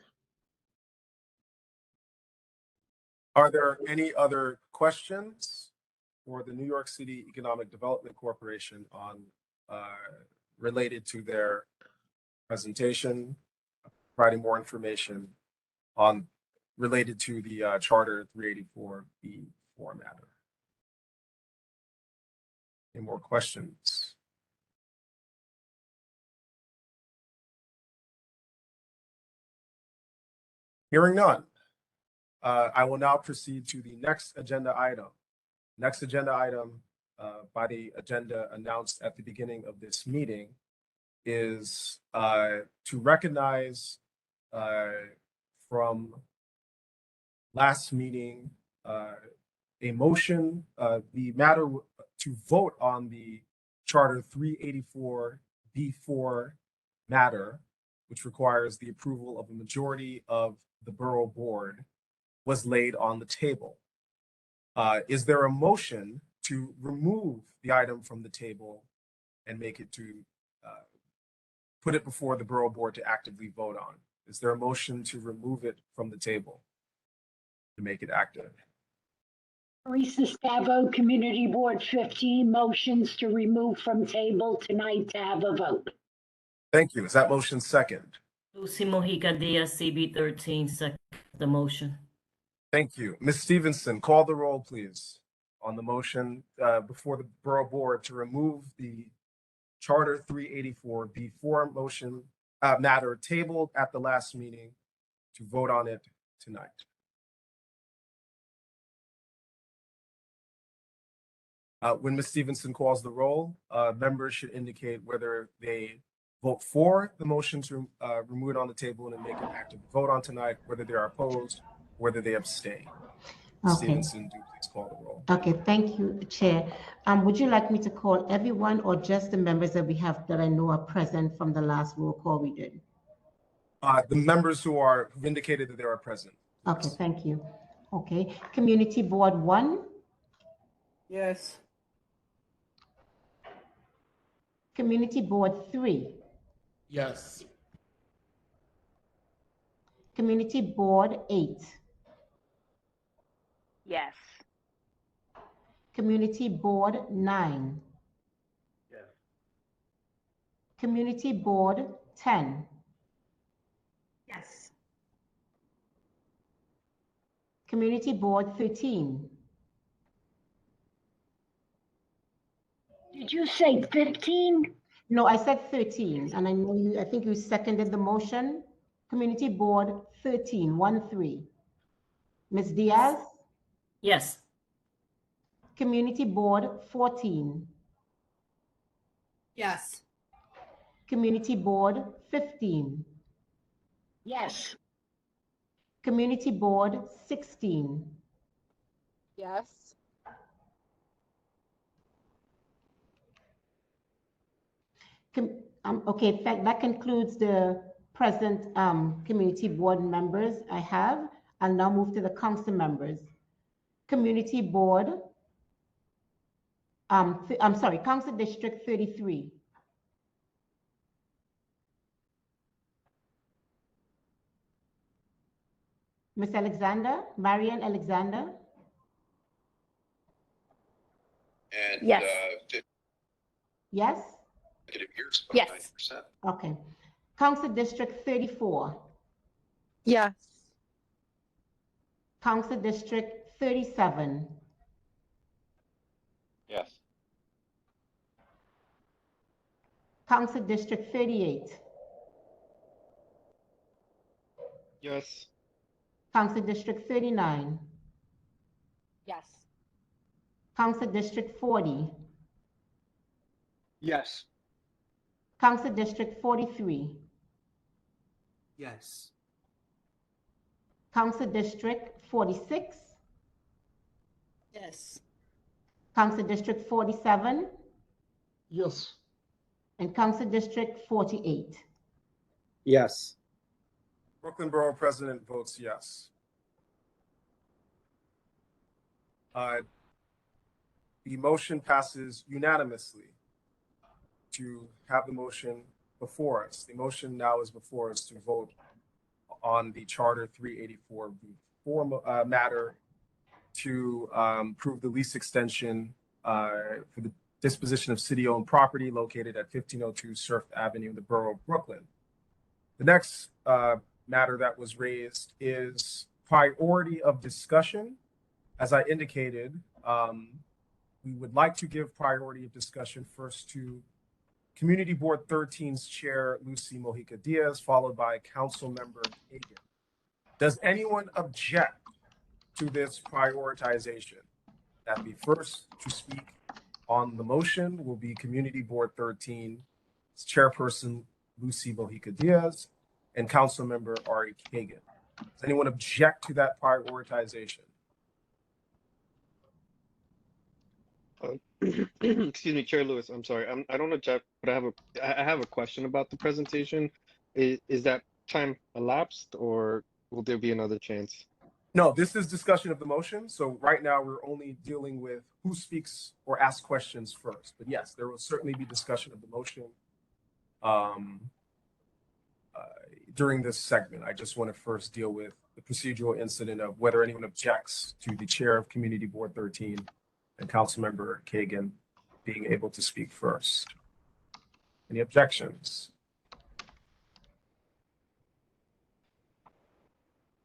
Are there any other questions for the New York City Economic Development Corporation on related to their presentation, providing more information on related to the Charter 384B4 matter? Any more questions? Hearing none, I will now proceed to the next agenda item. Next agenda item by the agenda announced at the beginning of this meeting is to recognize from last meeting a motion, the matter to vote on the Charter 384B4 matter, which requires the approval of a majority of the Borough Board, was laid on the table. Is there a motion to remove the item from the table and make it to put it before the Borough Board to actively vote on? Is there a motion to remove it from the table to make it active? Teresa Stavo, Community Board 15, motions to remove from table tonight to have a vote. Thank you. Is that motion second? Lucy Mojica Diaz, CB 13, second the motion. Thank you. Ms. Stevenson, call the roll, please, on the motion before the Borough Board to remove the Charter 384B4 motion matter tabled at the last meeting to vote on it tonight. When Ms. Stevenson calls the roll, members should indicate whether they vote for the motion to remove it on the table and make an active vote on tonight, whether they are opposed, whether they abstain. Okay. Stevenson, do please call the roll. Okay, thank you, Chair. Would you like me to call everyone or just the members that we have that I know are present from the last roll call we did? The members who've indicated that they are present. Okay, thank you. Okay, Community Board 1? Yes. Community Board 3? Yes. Community Board 8? Yes. Community Board 9? Yes. Community Board 10? Yes. Community Board 13? Did you say 15? No, I said 13, and I know you, I think you seconded the motion. Community Board 13, 1-3. Ms. Diaz? Yes. Community Board 14? Yes. Community Board 15? Yes. Community Board 16? Yes. Okay, that concludes the present community board members I have. I'll now move to the council members. Community Board, Council District 33. Ms. Alexander, Marian Alexander? And Yes. Yes? Years, Yes. 90%. Okay. Council District 34. Yes. Council District 37. Yes. Council District 38. Yes. Council District 39. Yes. Council District 40. Yes. Council District 43. Yes. Council District 46. Yes. Council District 47. Yes. And Council District 48. Yes. Brooklyn Borough President votes yes. The motion passes unanimously to have the motion before us. The motion now is before us to vote on the Charter 384 reform matter to approve the lease extension for the disposition of city-owned property located at 1502 Surf Avenue in the borough of Brooklyn. The next matter that was raised is priority of discussion. As I indicated, we would like to give priority of discussion first to Community Board 13's Chair, Lucy Mojica Diaz, followed by Council Member Kagan. Does anyone object to this prioritization? That be first to speak on the motion will be Community Board 13's Chairperson, Lucy Mojica Diaz, and Council Member Ari Kagan. Does anyone object to that prioritization? Excuse me, Chair Lewis. I'm sorry. I don't object, but I have a question about the presentation. Is that time elapsed, or will there be another chance? No, this is discussion of the motion. So right now we're only dealing with who speaks or asks questions first. But yes, there will certainly be discussion of the motion during this segment. I just want to first deal with the procedural incident of whether anyone objects to the Chair of Community Board 13 and Councilmember Kagan being able to speak first. Any objections?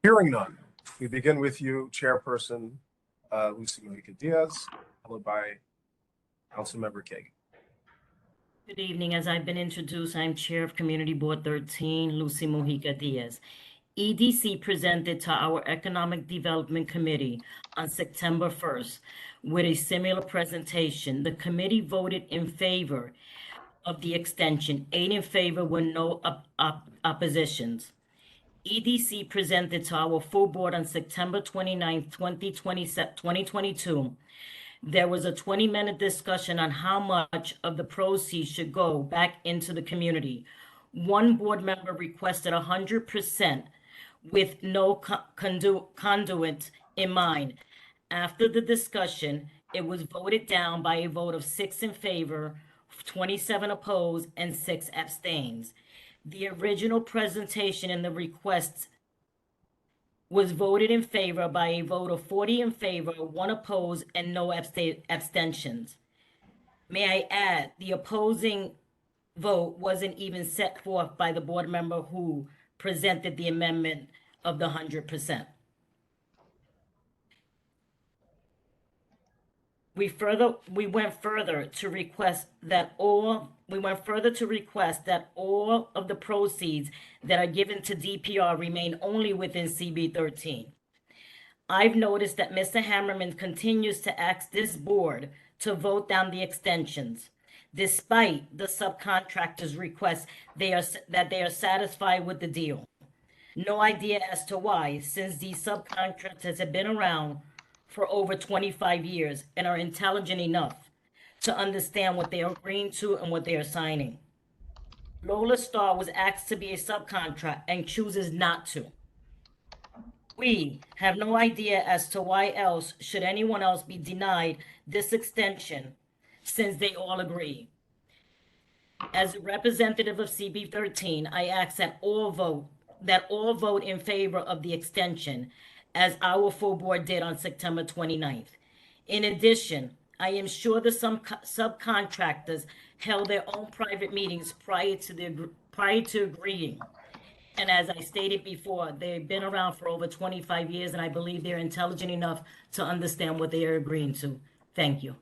Hearing none, we begin with you, Chairperson Lucy Mojica Diaz, followed by Councilmember Kagan. Good evening. As I've been introduced, I'm Chair of Community Board 13, Lucy Mojica Diaz. EDC presented to our Economic Development Committee on September 1st with a similar presentation. The committee voted in favor of the extension, 8 in favor with no oppositions. EDC presented to our full board on September 29th, 2022. There was a 20-minute discussion on how much of the proceeds should go back into the community. One board member requested 100% with no conduit in mind. After the discussion, it was voted down by a vote of 6 in favor, 27 opposed, and 6 abstains. The original presentation and the request was voted in favor by a vote of 40 in favor, 1 opposed, and no abstentions. May I add, the opposing vote wasn't even set forth by the board member who presented the amendment of the 100%. We went further to request that all of the proceeds that are given to DPR remain only within CB 13. I've noticed that Mr. Hammerman continues to ask this board to vote down the extensions, despite the subcontractors' request that they are satisfied with the deal. No idea as to why, since these subcontractors have been around for over 25 years and are intelligent enough to understand what they are agreeing to and what they are signing. Lola Star was asked to be a subcontract and chooses not to. We have no idea as to why else should anyone else be denied this extension since they all agree. As a representative of CB 13, I ask that all vote in favor of the extension, as our full board did on September 29th. In addition, I am sure that some subcontractors held their own private meetings prior to agreeing. And as I stated before, they've been around for over 25 years, and I believe they're intelligent enough to understand what they are agreeing to. Thank you.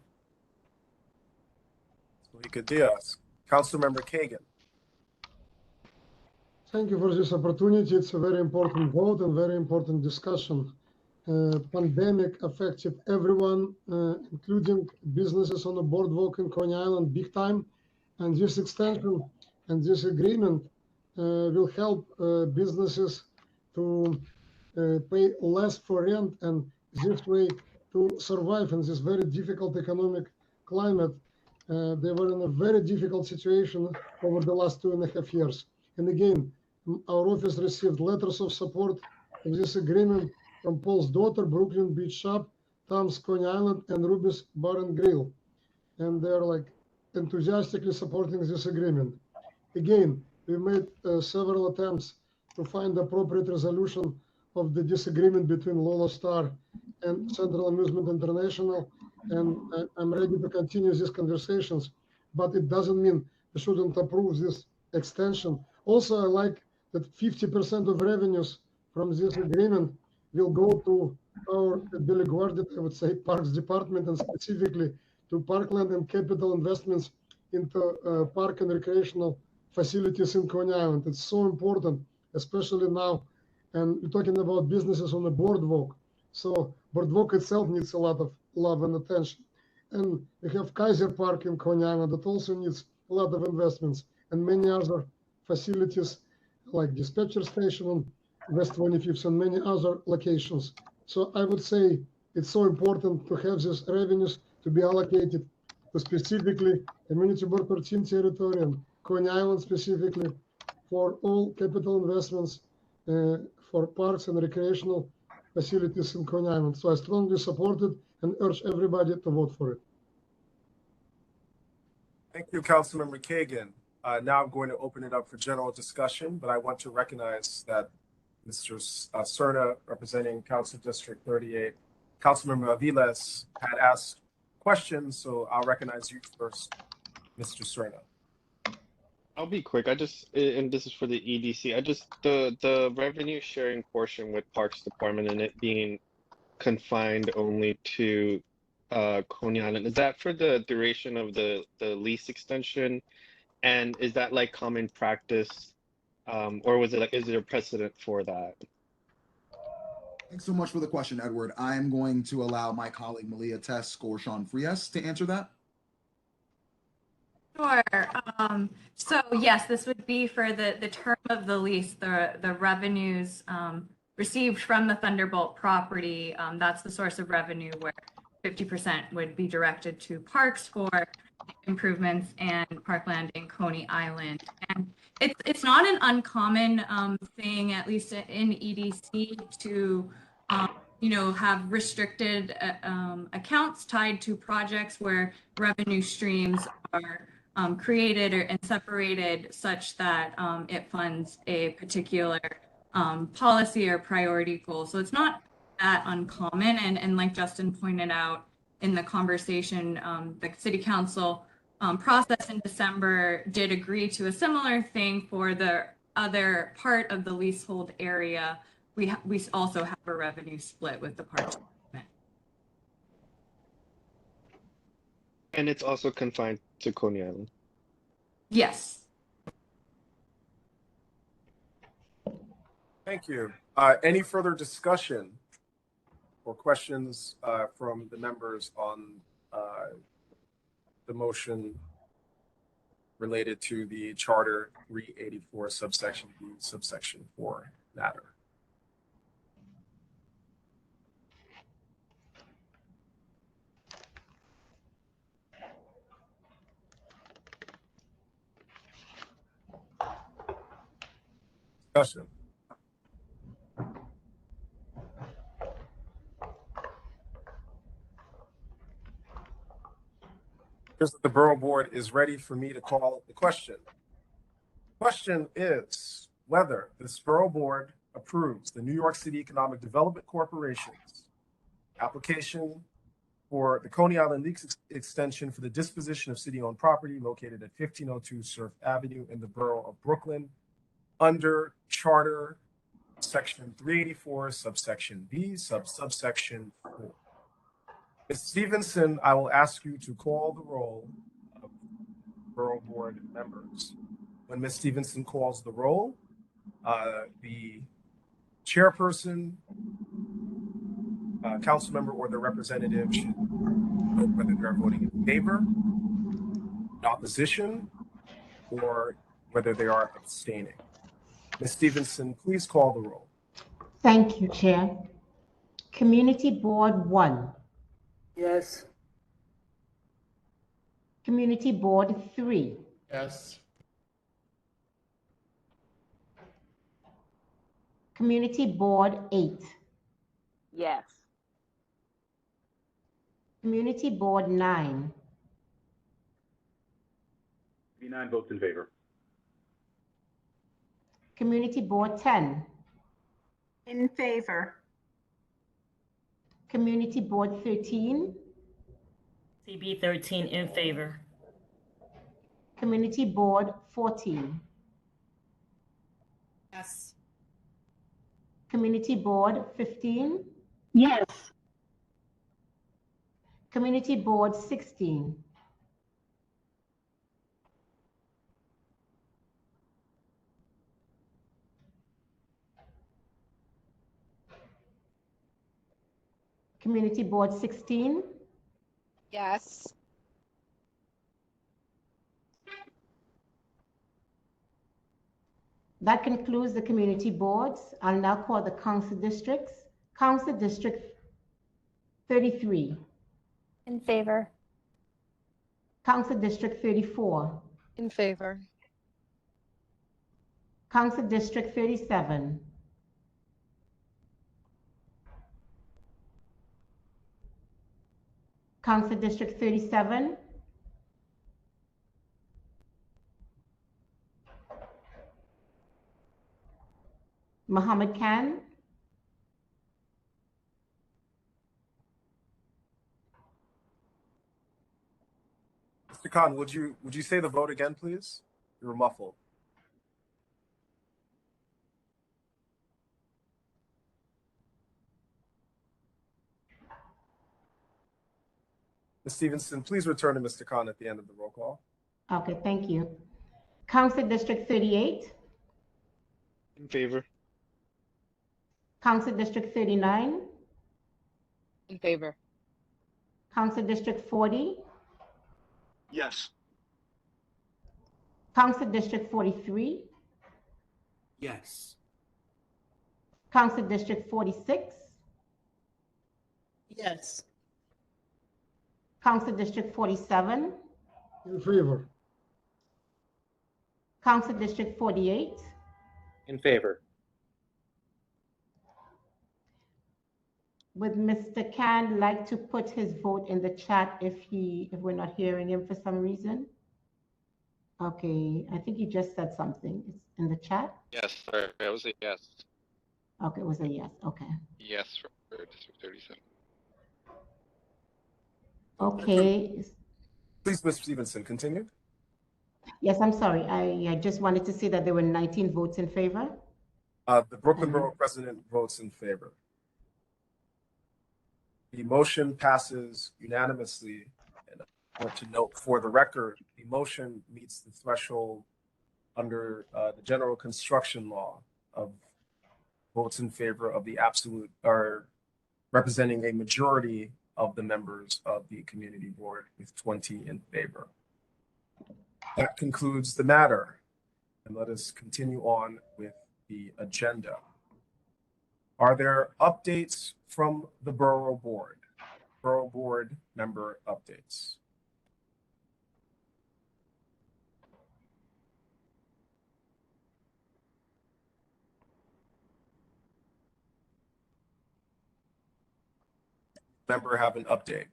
Malika Diaz. Councilmember Kagan. Thank you for this opportunity. It's a very important vote and very important discussion. Pandemic affected everyone, including businesses on the boardwalk in Coney Island big time. And this extension and this agreement will help businesses to pay less for rent, and this way to survive in this very difficult economic climate. They were in a very difficult situation over the last 2.5 years. And again, our office received letters of support of this agreement from Paul's daughter, Brooklyn Beach Shop, Tom's Coney Island, and Ruby's Bar and Grill. And they're like enthusiastically supporting this agreement. Again, we made several attempts to find the appropriate resolution of the disagreement between Lola Star and Central Amusement International. And I'm ready to continue these conversations, but it doesn't mean we shouldn't approve this extension. Also, I like that 50% of revenues from this agreement will go to our Billy Guarded, I would say, Parks Department, and specifically to Parkland and capital investments into park and recreational facilities in Coney Island. It's so important, especially now. And we're talking about businesses on the boardwalk. So boardwalk itself needs a lot of love and attention. And we have Kaiser Park in Coney Island that also needs a lot of investments, and many other facilities like dispatcher station on West 25th and many other locations. So I would say it's so important to have these revenues to be allocated to specifically Community Board 13 territory and Coney Island specifically for all capital investments for parks and recreational facilities in Coney Island. So I strongly support it and urge everybody to vote for it. Thank you, Councilmember Kagan. Now I'm going to open it up for general discussion, but I want to recognize that Mr. Cerna, representing Council District 38, Councilmember Aviles had asked questions, so I'll recognize you first, Mr. Cerna. I'll be quick. and this is for the EDC. The revenue sharing portion with Parks Department and it being confined only to Coney Island, is that for the duration of the lease extension? And is that like common practice, or was it like, is there a precedent for that? Thanks so much for the question, Edward. I'm going to allow my colleague Malia Tesk or Sean Frias to answer that. Sure. So yes, this would be for the term of the lease, the revenues received from the Thunderbolt property. That's the source of revenue where 50% would be directed to parks for improvements and parkland in Coney Island. And it's not an uncommon thing, at least in EDC, to have restricted accounts tied to projects where revenue streams are created and separated such that it funds a particular policy or priority goal. So it's not that uncommon. And like Justin pointed out in the conversation, the City Council process in December did agree to a similar thing for the other part of the leasehold area. We also have a revenue split with the Parks Department. And it's also confined to Coney Island. Yes. Thank you. Any further discussion or questions from the members on the motion related to the Charter 384 subsection B subsection 4 matter? Discussion. The Borough Board is ready for me to call the question. Question is whether this Borough Board approves the New York City Economic Development Corporation's application for the Coney Island Lease extension for the disposition of city-owned property located at 1502 Surf Avenue in the Borough of Brooklyn under Charter Section 384, subsection B, subsection 4. Ms. Stevenson, I will ask you to call the roll of Borough Board members. When Ms. Stevenson calls the roll, the chairperson, council member, or the representative should vote whether they're voting in favor, in opposition, or whether they are abstaining. Ms. Stevenson, please call the roll. Thank you, Chair. Community Board 1. Yes. Community Board 3. Yes. Community Board 8. Yes. Community Board 9. 39 votes in favor. Community Board 10. In favor. Community Board 13. CB 13 in favor. Community Board 14. Yes. Community Board 15. Yes. Community Board 16. Community Board 16. Yes. That concludes the community boards. I'll now call the council districts. Council District 33. In favor. Council District 34. In favor. Council District 37. Council District 37. Mohammed Khan. Mr. Khan, would you say the vote again, please? You were muffled. Ms. Stevenson, please return to Mr. Khan at the end of the roll call. Okay, thank you. Council District 38. In favor. Council District 39. In favor. Council District 40. Yes. Council District 43. Yes. Council District 46. Yes. Council District 47. In favor. Council District 48. In favor. Would Mr. Khan like to put his vote in the chat if we're not hearing him for some reason? Okay, I think he just said something. It's in the chat? Yes, sorry, I was a yes. Okay, it was a yes, okay. Yes for District 37. Okay, Please, Ms. Stevenson, continue. yes, I'm sorry. I just wanted to say that there were 19 votes in favor. The Brooklyn Borough President votes in favor. The motion passes unanimously. And I want to note for the record, the motion meets the threshold under the general construction law of votes in favor of the absolute, or representing a majority of the members of the community board with 20 in favor. That concludes the matter. And let us continue on with the agenda. Are there updates from the Borough Board? Borough Board member updates. Member have an update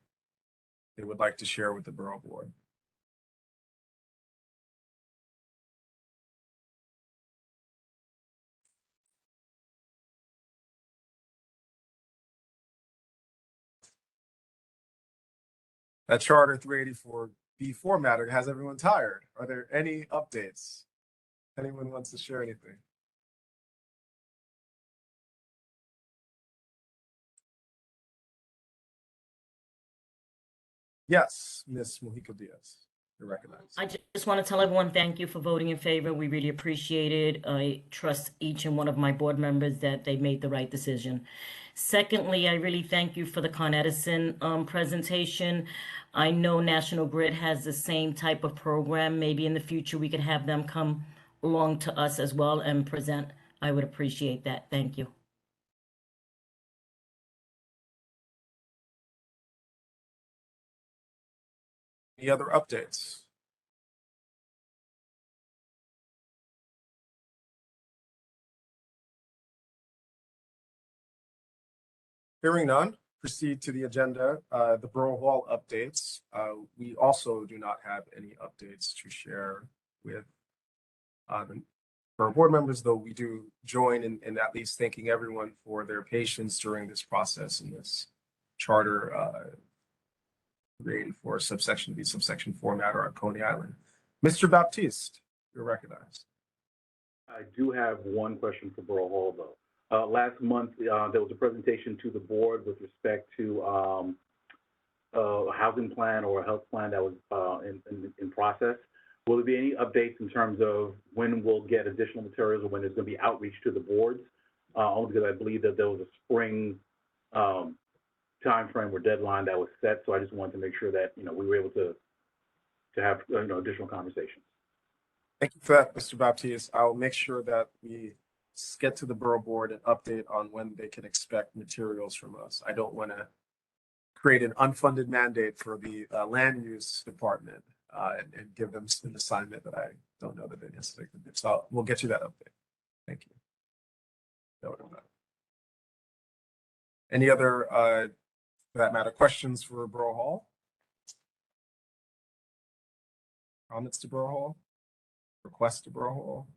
they would like to share with the Borough Board? That Charter 384B4 matter has everyone tired. Are there any updates? Anyone wants to share anything? Yes, Ms. Mojica Diaz, you're recognized. I just want to tell everyone, thank you for voting in favor. We really appreciate it. I trust each and one of my board members that they made the right decision. Secondly, I really thank you for the Con Edison presentation. I know National Grid has the same type of program. Maybe in the future, we could have them come along to us as well and present. I would appreciate that. Thank you. Any other updates? Hearing none, proceed to the agenda. The Borough Hall updates. We also do not have any updates to share with the Borough Board members, though we do join in at least thanking everyone for their patience during this process in this charter created for subsection B, subsection 4 matter on Coney Island. Mr. Baptiste, you're recognized. I do have one question for Borough Hall, though. Last month, there was a presentation to the board with respect to a housing plan or a health plan that was in process. Will there be any updates in terms of when we'll get additional materials or when there's going to be outreach to the boards? Only because I believe that there was a spring time frame or deadline that was set. So I just wanted to make sure that, we were able to have, additional conversations. Thank you for that, Mr. Baptiste. I'll make sure that we get to the Borough Board an update on when they can expect materials from us. I don't want to create an unfunded mandate for the land use department and give them an assignment that I don't know that they necessarily can do. So we'll get you that update. Thank you. Any other, for that matter, questions for Borough Hall? Comments to Borough Hall? Requests to Borough Hall?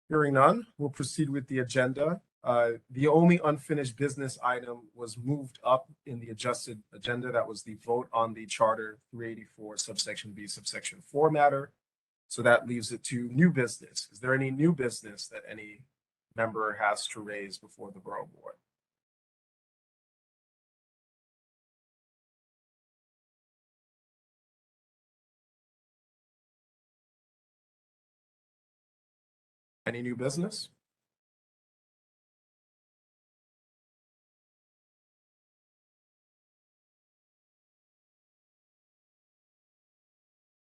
Hearing none, we'll proceed with the agenda. The only unfinished business item was moved up in the adjusted agenda. That was the vote on the Charter 384 subsection B subsection 4 matter. So that leaves it to new business. Is there any new business that any member has to raise before the Borough Board? Any new business?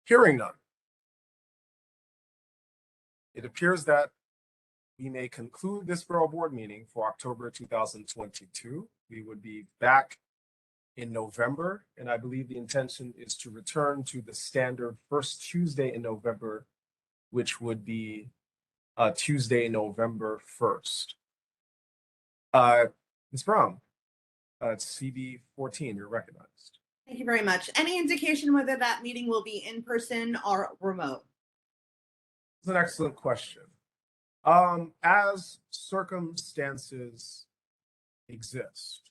Hearing none. It appears that we may conclude this Borough Board meeting for October 2022. We would be back in November, and I believe the intention is to return to the standard first Tuesday in November, which would be Tuesday, November 1st. Ms. Brown, CB 14, you're recognized. Thank you very much. Any indication whether that meeting will be in person or remote? It's an excellent question. As circumstances exist,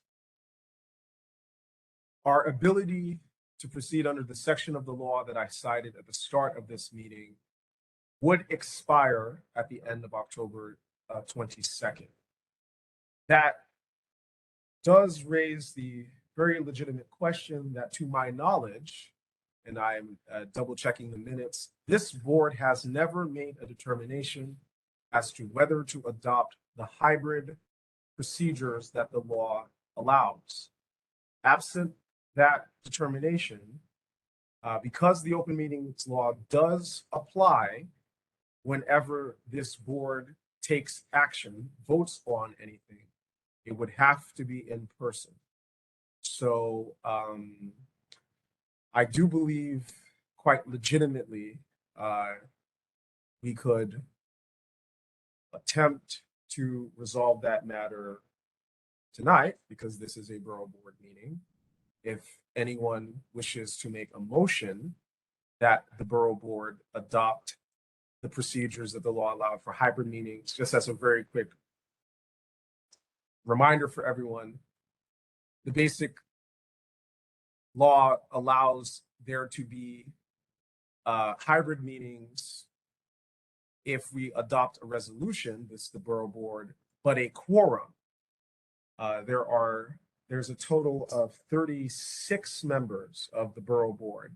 our ability to proceed under the section of the law that I cited at the start of this meeting would expire at the end of October 22nd. That does raise the very legitimate question that, to my knowledge, and I'm double checking the minutes, this board has never made a determination as to whether to adopt the hybrid procedures that the law allows. Absent that determination, because the open meetings law does apply whenever this board takes action, votes on anything, it would have to be in person. So I do believe quite legitimately we could attempt to resolve that matter tonight because this is a Borough Board meeting. If anyone wishes to make a motion that the Borough Board adopt the procedures that the law allowed for hybrid meetings, just as a very quick reminder for everyone, the basic law allows there to be hybrid meetings if we adopt a resolution, this is the Borough Board, but a quorum. There's a total of 36 members of the Borough Board.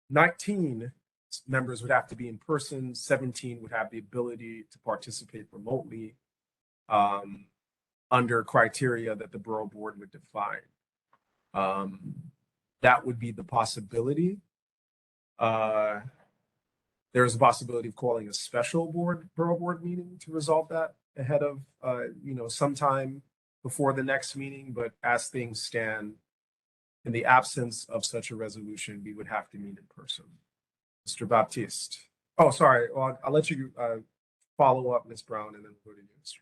19 members would have to be in person, 17 would have the ability to participate remotely under criteria that the Borough Board would define. That would be the possibility. There's a possibility of calling a special Borough Board meeting to resolve that ahead of, sometime before the next meeting. But as things stand, in the absence of such a resolution, we would have to meet in person. Mr. Baptiste. Oh, sorry. Well, I'll let you follow up, Ms. Brown, and then go to you, Mr.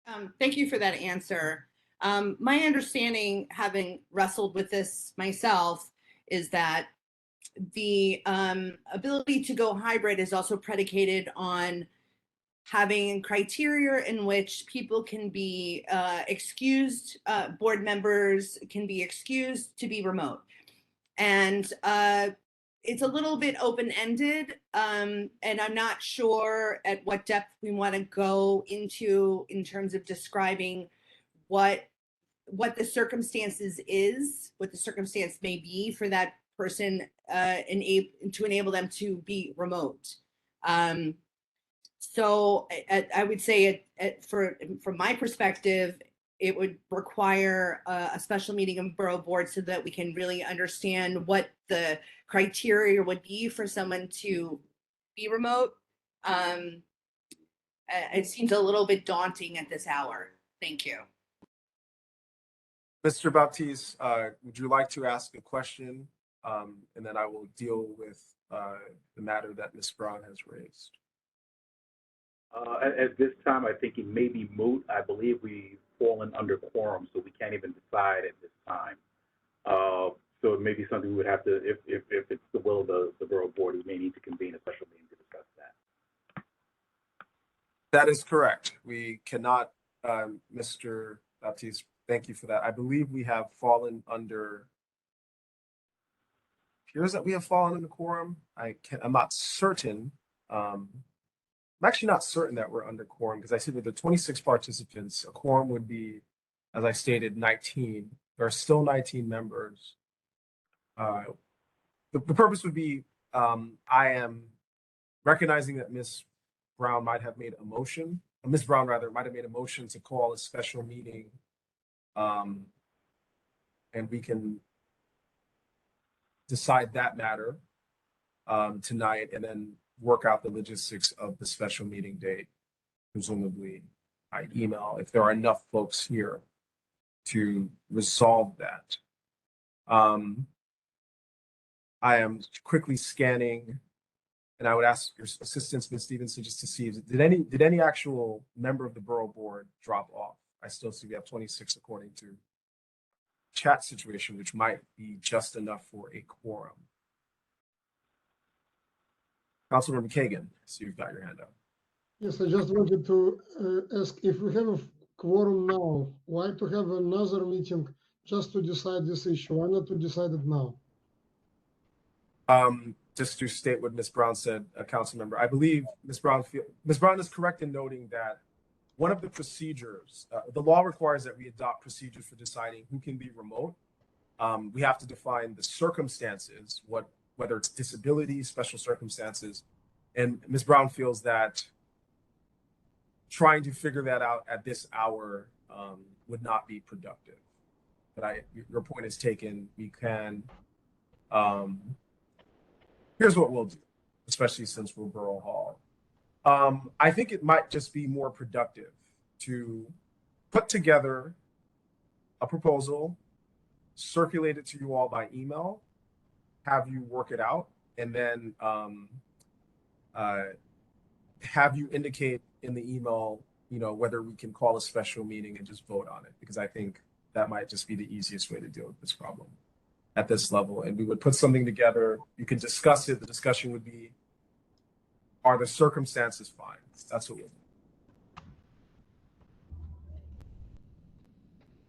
Baptiste. Thank you for that answer. My understanding, having wrestled with this myself, is that the ability to go hybrid is also predicated on having criteria in which people can be excused, board members can be excused to be remote. And it's a little bit open-ended, and I'm not sure at what depth we want to go into in terms of describing what the circumstances is, what the circumstance may be for that person to enable them to be remote. So I would say from my perspective, it would require a special meeting of Borough Board so that we can really understand what the criteria would be for someone to be remote. It seems a little bit daunting at this hour. Thank you. Mr. Baptiste, would you like to ask a question? And then I will deal with the matter that Ms. Brown has raised. At this time, I think it may be moot. I believe we've fallen under quorum, so we can't even decide at this time. So it may be something we would have to, if it's the will of the Borough Board, we may need to convene a special meeting to discuss that. That is correct. We cannot, Mr. Baptiste, thank you for that. I believe we have fallen under, appears that we have fallen under quorum. I'm not certain. I'm actually not certain that we're under quorum because I see that the 26 participants, a quorum would be, as I stated, 19. There are still 19 members. The purpose would be, I am recognizing that Ms. Brown might have made a motion, Ms. Brown rather, might have made a motion to call a special meeting. And we can decide that matter tonight and then work out the logistics of the special meeting date, presumably by email, if there are enough folks here to resolve that. I am quickly scanning, and I would ask your assistance, Ms. Stevenson, just to see, did any actual member of the Borough Board drop off? I still see we have 26 according to chat situation, which might be just enough for a quorum. Councilmember Kagan, so you've got your hand up. Yes, I just wanted to ask if we have a quorum now, why to have another meeting just to decide this issue? Why not to decide it now? Just to state what Ms. Brown said, a council member, I believe Ms. Brown is correct in noting that one of the procedures, the law requires that we adopt procedures for deciding who can be remote. We have to define the circumstances, whether it's disability, special circumstances, and Ms. Brown feels that trying to figure that out at this hour would not be productive. But your point is taken. We can. Here's what we'll do, especially since we're Borough Hall. I think it might just be more productive to put together a proposal, circulate it to you all by email, have you work it out, and then have you indicate in the email, whether we can call a special meeting and just vote on it, because I think that might just be the easiest way to deal with this problem at this level. And we would put something together, you could discuss it. The discussion would be, are the circumstances fine? That's what we'll do.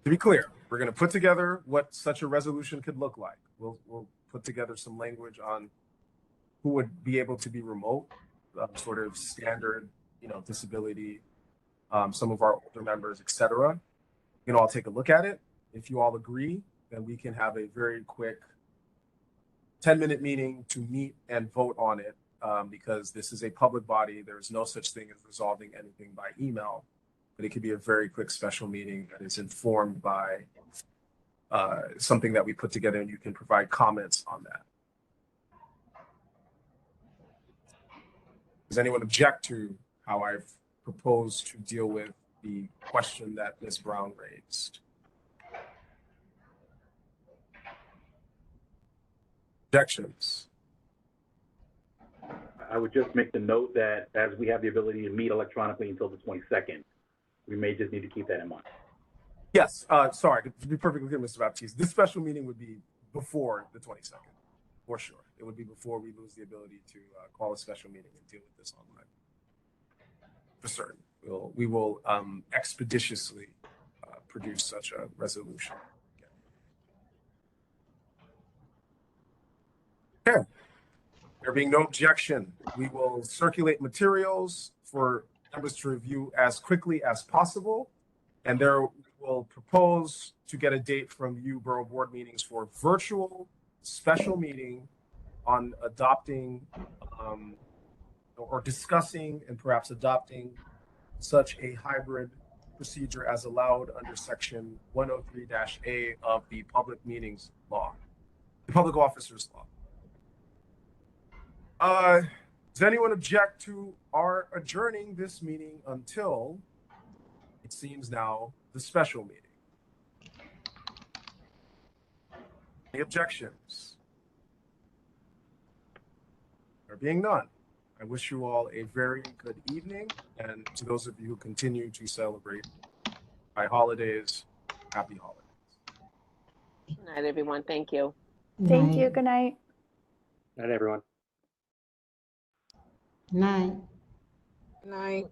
To be clear, we're going to put together what such a resolution could look like. We'll put together some language on who would be able to be remote, sort of standard, disability, some of our older members, etc. I'll take a look at it. If you all agree, then we can have a very quick 10-minute meeting to meet and vote on it, because this is a public body. There is no such thing as resolving anything by email, but it could be a very quick special meeting that is informed by something that we put together, and you can provide comments on that. Does anyone object to how I've proposed to deal with the question that Ms. Brown raised? Objections? I would just make the note that as we have the ability to meet electronically until the 22nd, we may just need to keep that in mind. Yes, sorry, to be perfectly clear, Mr. Baptiste, this special meeting would be before the 22nd, for sure. It would be before we lose the ability to call a special meeting and deal with this online. For certain, we will expeditiously produce such a resolution. Okay. There being no objection, we will circulate materials for members to review as quickly as possible, and there we will propose to get a date from you, Borough Board meetings, for virtual special meeting on adopting or discussing and perhaps adopting such a hybrid procedure as allowed under section 103-A of the Public Meetings Law, the Public Officers Law. Does anyone object to our adjourning this meeting until it seems now the special meeting? Any objections? There being none, I wish you all a very good evening, and to those of you who continue to celebrate high holidays, happy holidays. Good night, everyone. Thank you. Thank you. Good night. Good night, everyone. Night. Good night.